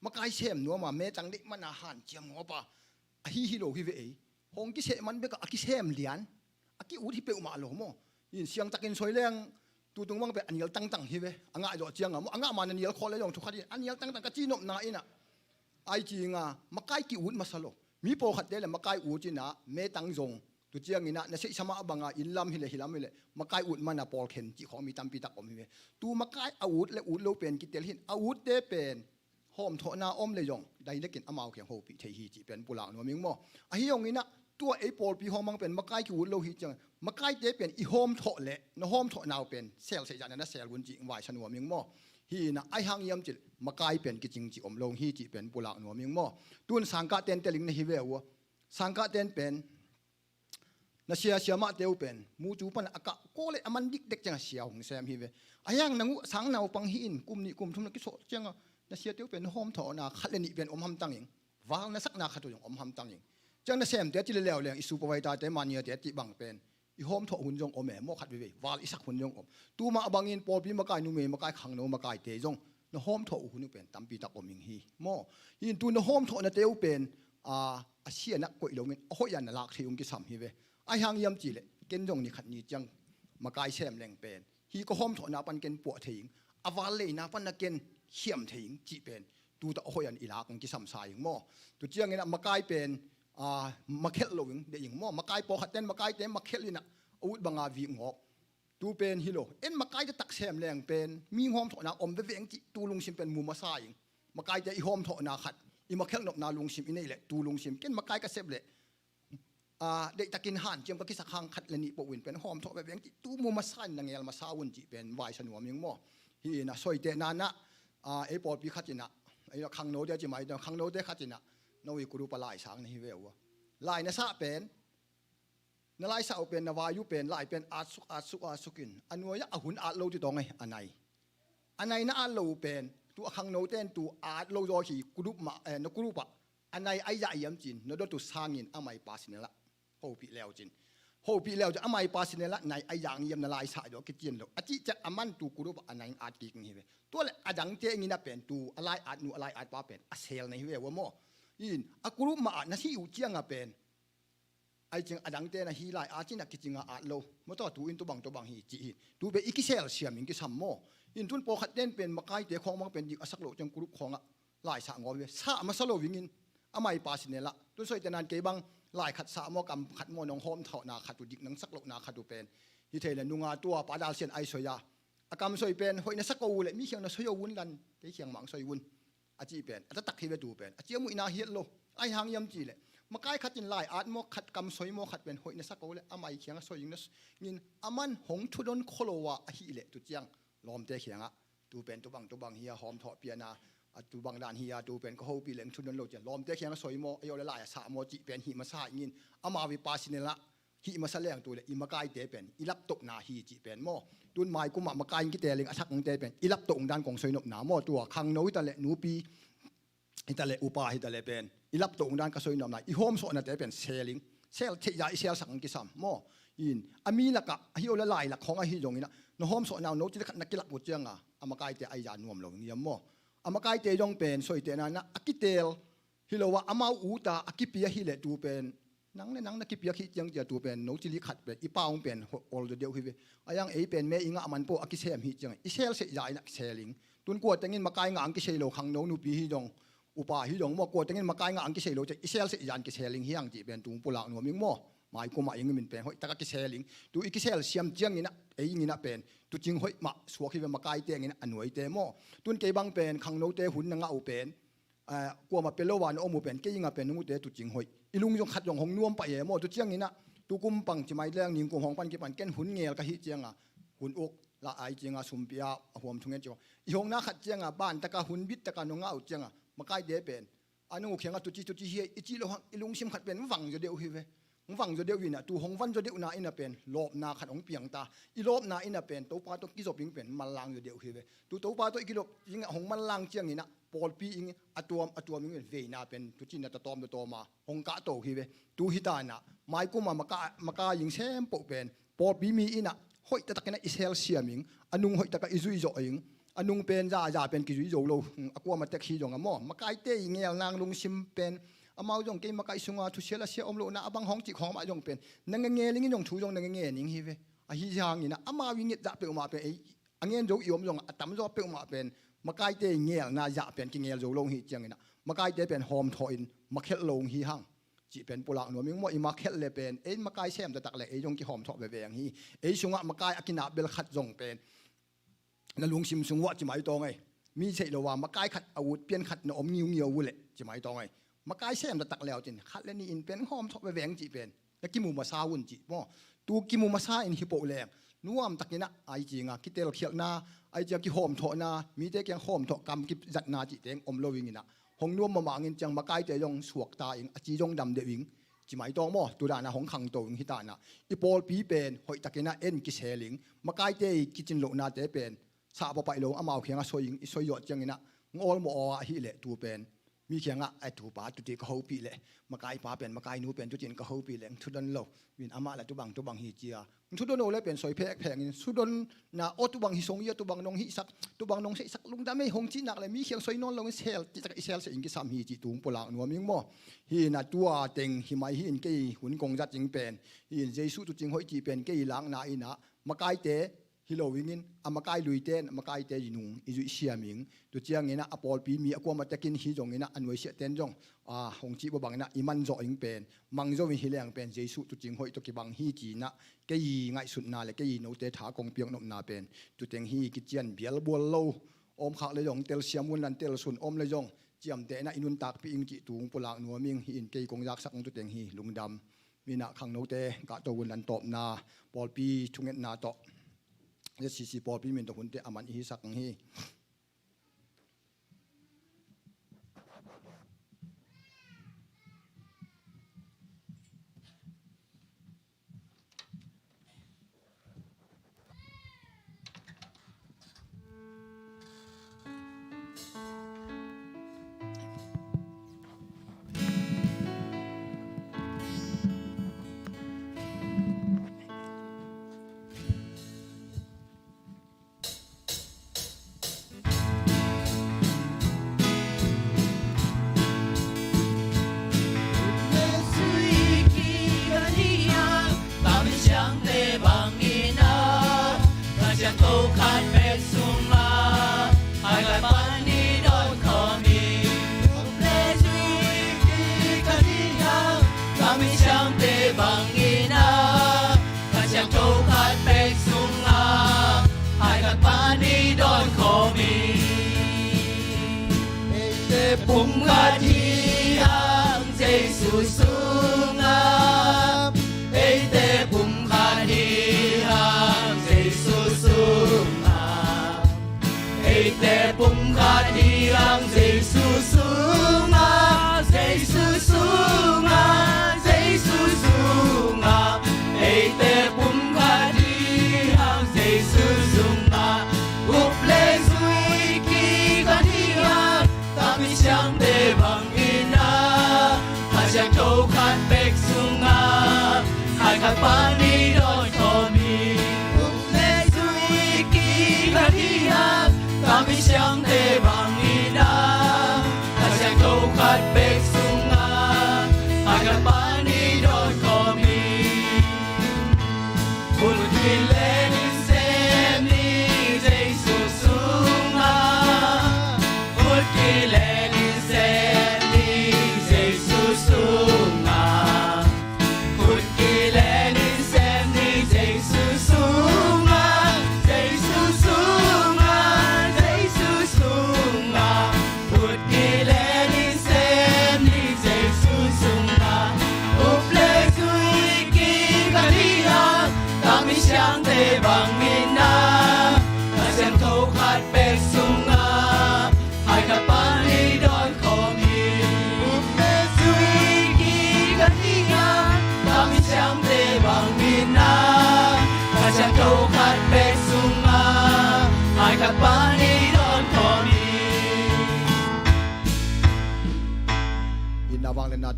E: มากายเชมนัวมาเมจังเด็กมันอาหารเจียมหัวปะฮิฮิโลฮิเวหงกิเชมันเบกอกิเชมเลียนอกิอูที่เปอุมาโลโมยินเสียงตะกินซอยแรงตูตรงว่างเป็นอันเดียวตั้งฮิเวอ่างจอเจียงอ่างมันอันเดียวคอเลยองทุกขดีอันเดียวตั้งกะจีนบนาอินะไอจีงามากายกิอูดมาสโลมีโปขัดเดลมากายอูจินะเมตังจงตุเจียงอินะนั่นสิสมาบังอินลำฮิเลมากายอูดมันปอลเข็นจีของมีตามปีตักอมฮิเวตูมากายอูดและอูดโลเป็นกิเตลหินอูดเตเป็นหอมโถนาอมเลยองได้เล็กินอามาวเขียงโฮปีเทฮีจีเป็นปุลางนัวมิงโมไอ้ยองอินะตัวไอ้ปอลปีหอมมังเป็นมากายกิอูดโลหิจังมากายเตเป็นอีหอมโถเละนหอมโถนาวเป็นเซลเสียจานนั้นเซลวุนจีวายชนัวมิงโมฮีนะไอ้หางยำจิมากายเป็นกิจิงจีอมลงฮีจีเป็นปุลางนัวมิงโมตุนสังกัดเต็นเตลิงในฮิเวอวสังกัดเต็นเป็นนาเสียมาเตียวเป็นมูจูปันอากาโกเลยมันดิกเด็กจังเสียหงแซมฮิเวไอ้ยังนังสังนาวปังหินกุมนี่กุมทุ่มนักกิโสจังนาเสียเตียวเป็นหอมถอนาขัดเลนี่เป็นอมหำตังยิงวางนาสักนาขัดตัวอย่างอมหำตังยิงจังนาเซมเตียจิเลวเลียงอิสุปไวตาเตมันเนียเตียจิบังเป็นอีหอมถอหุ่นยงอมแม่โมขัดวิเววาลอิสักหุ่นยงอมตูมาบังอินปอปีมากายนุ่มเมมากายขังโนมากายเตยงนาหอมถอหุ่นเป็นตั้มปีตักอมิงฮีโมยินตูนาหอมถอนาเตียวเป็นอาเชียนักกวยลงเงินโอ้ยันนาลักที่องค์กิสัมฮีเว ไอหางยำจีเลยเกณฑ์จงนี่ขัดนี่จังมาไกลแซมแรงเป็นฮีก็ห้อมถอนาปันเกณฑ์ปวดทิ้งอวาเลยนาปันนักเกณฑ์เขี่ยมทิ้งจีเป็นตัวตะโอยอันอีหลักของกิสัมสายอย่างหม้อตัวเจียงนี่นะมาไกลเป็นมาเคล็ดลงเดี๋ยวอย่างหม้อมาไกลปอขัดเต้นมาไกลเต้นมาเคล็ดเลยนะอุดบังอาวีงอกตูเป็นฮิโลเอ็นมาไกลจะตักแซมแรงเป็นมีหอมถอนาอมไปเวียงจีตูลุงชิมเป็นมูมาซาอย่างมาไกลจะอีหอมถอนาขัดอีมาเคล็ดนกนาลุงชิมอีนี่แหละตูลุงชิมเก้นมาไกลก็เซฟเลยเด็กตะกินห่านเจียมก็กิสักครั้งขัดเลนี่ปวินเป็นหอมถอไปเวียงจีตูมูมาซานังเงลมาซาวุนจีเป็นวายสนวมอย่างหม้อฮีนะซอยเตนานะไอปอดปีขัดจีนะไอ้ขังโนเดียจีไม่เดียวขังโนเดียขัดจีนะนวิกรูปลายสางในฮิเวลวะลายนะซาเป็นนลายสาวเป็นนวายุเป็นลายเป็นอาสุกินอันนี้อาหุ่นอาโลที่ตรงไงอันไหนน่าอาโลเป็นตัวขังโนเต้นตัวอาโลโยฮีกรุ๊ปมานกรุ๊ปอะอันไหนไอ้ยายัมจินนดตัวสร้างเงินอาไม่ปาสิเนละโฮปีแล้วจินโฮปีแล้วจะอาไม่ปาสิเนละในไอ้ยังยัมนลายสาวเดี๋ยวกิจินโลอาจิจะอามันตัวกรุ๊ปอันไหนอากิงฮิเวตัวเลยอาดังเจงินะเป็นตัวอะไรอาดนูอะไรอาดปาเป็นอาเซลในฮิเววะโมยินอากรุ๊ปมาอานาซีอุจิยังอะเป็นไอ้จริงอดังเตนะฮีไลอาจินักกิจงอาโลมตัวตัวอินตัวบังฮีจีตัวเป็นอีกิเซลเซียมิงกิสัมโมอินทุนโปขัดเต้นเป็นมาไกเตะของมันเป็นยิกสักโลจังกรุ๊ปของอะลายสางอเวสามาสโลวิงินอาไม่ปาสิเนละตัวสวยแต่นานเกบังลายขัดสามกำขัดโมนองโฮมเท่านาขัดตัวดิกนังสักโลนาขัดตัวเป็นที่เทเลนุงาตัวปาดาลเซียนไอสวยาอากรรมสวยเป็นหอยนัสกอูเลยมีเขียงนัสยวุนลันเขียงหมังสวยวุนอาจีเป็นอาจจะตักที่เวตูเป็นอาจีมุยนาเฮียโลไอหางยำจีเลยมาใกล้ขัดจินลายอาจโมขัดกำสวยโมขัดเป็นหอยนัสกอูเลยอาไม่เขียงสวยยิงนัสยินอามันหงทุดนโคโลวะฮีเลยตุเจียงลอมเตะเขียงอะตูเป็นตัวบังเฮียหอมถอเปียนาตูบังดานเฮียตูเป็นก็โฮปีเหลงชุดนั้นโลจะลอมเตะเขียงสวยโมไอโอเลลายสาโมจิเป็นหิมาซายินอามาวิปาสิเนละหิมาซาเลงตัวเลยอิมาไกเตเป็นอิลับตกนาฮีจิเป็นโมตุนไม้กุมมาไกกิเตเลงอัชักของเตเป็นอิลับตกด้านของสวยนกหนาโมตัวคังโนอิตาเลนูปีอิตาเลอุปาอิตาเลเป็นอิลับตกด้านก็สวยนกหนาอิโฮมโซนเตเป็นเซลิงเซลเทียเซลสังกิสัมโมยินอามีละกะฮิโอเลลายละของฮิจงอินะนโฮมโซนาวโนจินักกิลักบุเจียงอ่ะอามาไกเตไอยานวมลงนี่โมอามาไกเตยองเป็นสวยเตนานะอากิเตลฮิโลวะอามาอูตาอากิปิยาฮิเลตูเป็นนังนักกิปิยาฮิยังจะตูเป็นโนจิลิขัดเป็นอีป้าองเป็นโอลเดียวฮิเวอายังเป็นเมอิงะมันโปอากิเซมฮิจังอิเซลเสียใหญ่นักเซลิงตุนกวดแต่งินมาไกงอังกิเซโลขังโนนูปีฮิจงอุปาฮิจงโมกวดแต่งินมาไกงอังกิเซโลจะอิเซลเสียยานกิเซลิงฮิยังจีเป็นตุงปุลังหนูมิงโมหมายกูมายังมินเป็นหอยตะกิเซลิงตัวอีกิเซลเซียมเจียงนี่นะนี่นะเป็นตัวจริงหอยมาสวกที่เป็นมาไกเตียงนี่นะอันหน่วยเตโมตุนเกบังเป็นขังโนเตหุ่นนังเอาเป็นกลัวมาเป็นโลวานโอมูเป็นเกยิงเป็นนุ่งเตตัวจริงหอยอีลุงยงขัดยงหงนวมไปเอโมตัวเจียงนี่นะตัวกุมปังจิไม่เรื่องนิ่งกุมหงปันกิปันเก้นหุ่นเงียกะฮิเจียงอ่ะหุ่นอกละไอเจียงอ่ะสุมเปียหัวมทุงเงี้ยจ้ะอีหงน่าขัดเจียงอ่ะบ้านตะกะหุ่นบิดตะกะนงเอาเจียงอ่ะมาไกเดเป็นอันนู้นเขียงอ่ะตัวจีเฮียอีจีโลหังอีลุงชิมขัดเป็นวังจะเดียวฮิเวฟังจะเดียววินะตูหงวันจะเดียวนาอินะเป็นลบนาขัดหงเปียงตาอีลบนาอินะเป็นตัวปลาตัวกิจบิงเป็นมันลังจะเดียวคือเวตัวปลาตัวกิจบิงหงมันลังเจียงนี่นะปอลปีอิงอัตัวมิงเป็นเวนาเป็นตัวจีนตะตอมตัวมาหงกะโตคือเวตัวฮิตานะไม้กุมากายิงเซมปกเป็นปอลปีมีอินะหอยตะตะกันอิเซลเซียมิงอันนุงหอยตะกันอิซุยโจอิงอันนุงเป็นจ่าเป็นกิจุยโจโลอักว่ามาเตะขี้จงอะมอมากายเตยเงี้ยนางลุงชิมเป็นอามาจงเกมมาไกสุงาทุเชลเสียอมโลนะบังห้องจิของมาจงเป็นนังเงี้ยลิงจงชูจงนังเงี้ยนิ่งฮิเวอหิจางนี่นะอามาวิ่งจะเป็นมาเป็นอังเงี้ยจงยอมจงตั้มจงเป็นมาเป็นมาไกเตเงี้ยน่าจะเป็นกิเงี้ยจงลงฮิจังนี่นะมาไกเตเป็นโฮมทอินมาเคลลงฮิฮังจิเป็นปุระหนูมิงว่าอีมาเคลเลเป็นมาไกเซมจะตักเลยจงกิโฮมทอเวเวงฮิสุงะมาไกอากินาเบลขัดจงเป็นนั่นลุงชิมสุงวะจิไม่ตรงไงมีเชลว่ามาไกขัดอาวุธเปลี่ยนขัดนอมงิ้วเงียววุ้เลยจิไม่ตรงไงมาไกลเซมจะตักแล้วจินขัดเลนี่อินเป็นหอมทอไปแหวงจีเป็นแล้วกิมูมาซาวุนจีบ่ตัวกิมูมาซาอินฮิโปแรงนัวมตักนี่นะไอจีงาคิเตลเขียนาไอเจียกิหอมทอนามีเตกียงหอมทอกำกิจัดนาจีเตงอมโลวิงินะหงนัวมาหมางินจังมาไกลเตยงสวกตาอิงอจีจงดำเดวิงจีไม่ตองบ่ตัวดานะหงขังโตอิงฮิตานะอีโปลปีเป็นหอยตักนี่นะเอ็นกิเซลิงมาไกลเตยกิจินโลนาเตเป็นซาปไปโลอามาเขียงซอยอิงซอยยอดจังนี่นะงอลโมอฮิเลตัวเป็น มีเขียงไอ้ถูป่าตุติก็เขาปีเลยมากายป่าเป็นมากายนูเป็นตุตินก็เขาปีเลยทุดันโลวินอามาละตุบังฮิเจียทุดันโลเลยเป็นสอยแพงสุดนน่ะโอตุบังฮิสงเยตุบังนงฮิสักตุบังนงเสสักลุงดำไม่หงจีนักเลยมีเขียงสอยนอนลงเซลจิตอิเซลเสียงกิสามฮิจิตุงปลาหนัวมิงโมฮิน่ะตัวเต็งฮิไม่ฮินเกยหุ่นกงจัดจิงเป็นฮินเจสุตุจิงหอยจีเป็นเกยล้างนาอินะมากายเตฮิโลวิงินอามาไกลุยเตนอามาไกเตยินุงอิจุเชียมิงตัวเจียงเงินะอปอลปีมีอความาตะกินฮิจงเงินะอันวยเสียเตนจงหงจีบบังนะอิมันจ่ออิงเป็นมังจ่อวิฮิเลงเป็นเจสุตัวจริงหอยตัวกิบังฮีจีนะเกยง่ายสุดนาเลยเกยโนเตถากงเปียงนกนาเป็นตัวเต็งฮีกิเจียนเบียลบัวโลอมขักเลยจงเตลเสียมุนลันเตลสุนอมเลยจงเจียมเตนะอินุนตักปีอิงจิตุงปุลากนัวมิงฮิอินเกยกงยักสักตัวเต็งฮีลุงดำมีนะขังโนเตกะตัววุนลันตบนาปอลปีชุงเงินนาโตจะสีปอปีมินตะหุ่นเตอามันอีสักฮี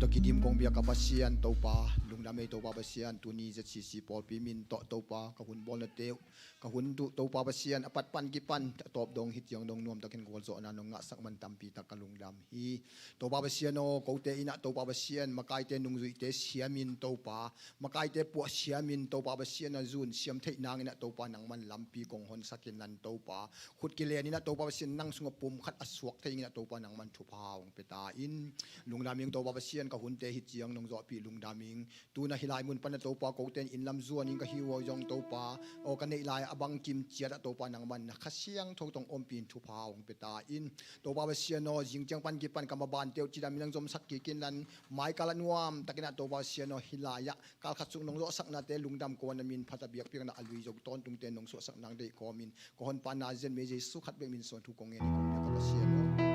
E: to kidim kong bia kapasian topa lungdamei topa pasian tuni je sisi pol pimin to topa kahun bol na teu kahun tu topa pasian apat pan kipan top dong hit yang dong nuam takin gol zo na nong nga sak man tampi ta kalungdam hi topa pasian no kote ina topa pasian makai te nung zui te siamin topa makai te pu siamin topa pasian na zun siam thei nang ina topa nang man lampi kong hon sakin nan topa khut kile ni na topa pasian nang sunga pum khat aswak thei ina topa nang man thu phaung peta in lungdam yang topa pasian kahun te hit yang nong zo pi lungdaming tu na hilai mun pan topa ko ten in lam zuan in ka hiwo jong topa o ka nei lai abang kim chia topa nang man na khasiang thong tong ompin thu phaung peta in topa pasian no jingjang pan ki pan ka ban teu chidam nang zom sak ki kin lan mai kala nuam takina topa pasian no hilaya kal khatsung nong zo sak na te lungdam ko na min phata biak piak na alui jog ton tung ten nong so sak nang dei ko min ko hon pan na zen me je su khat be min son thu ko nge ni ko ka pasian no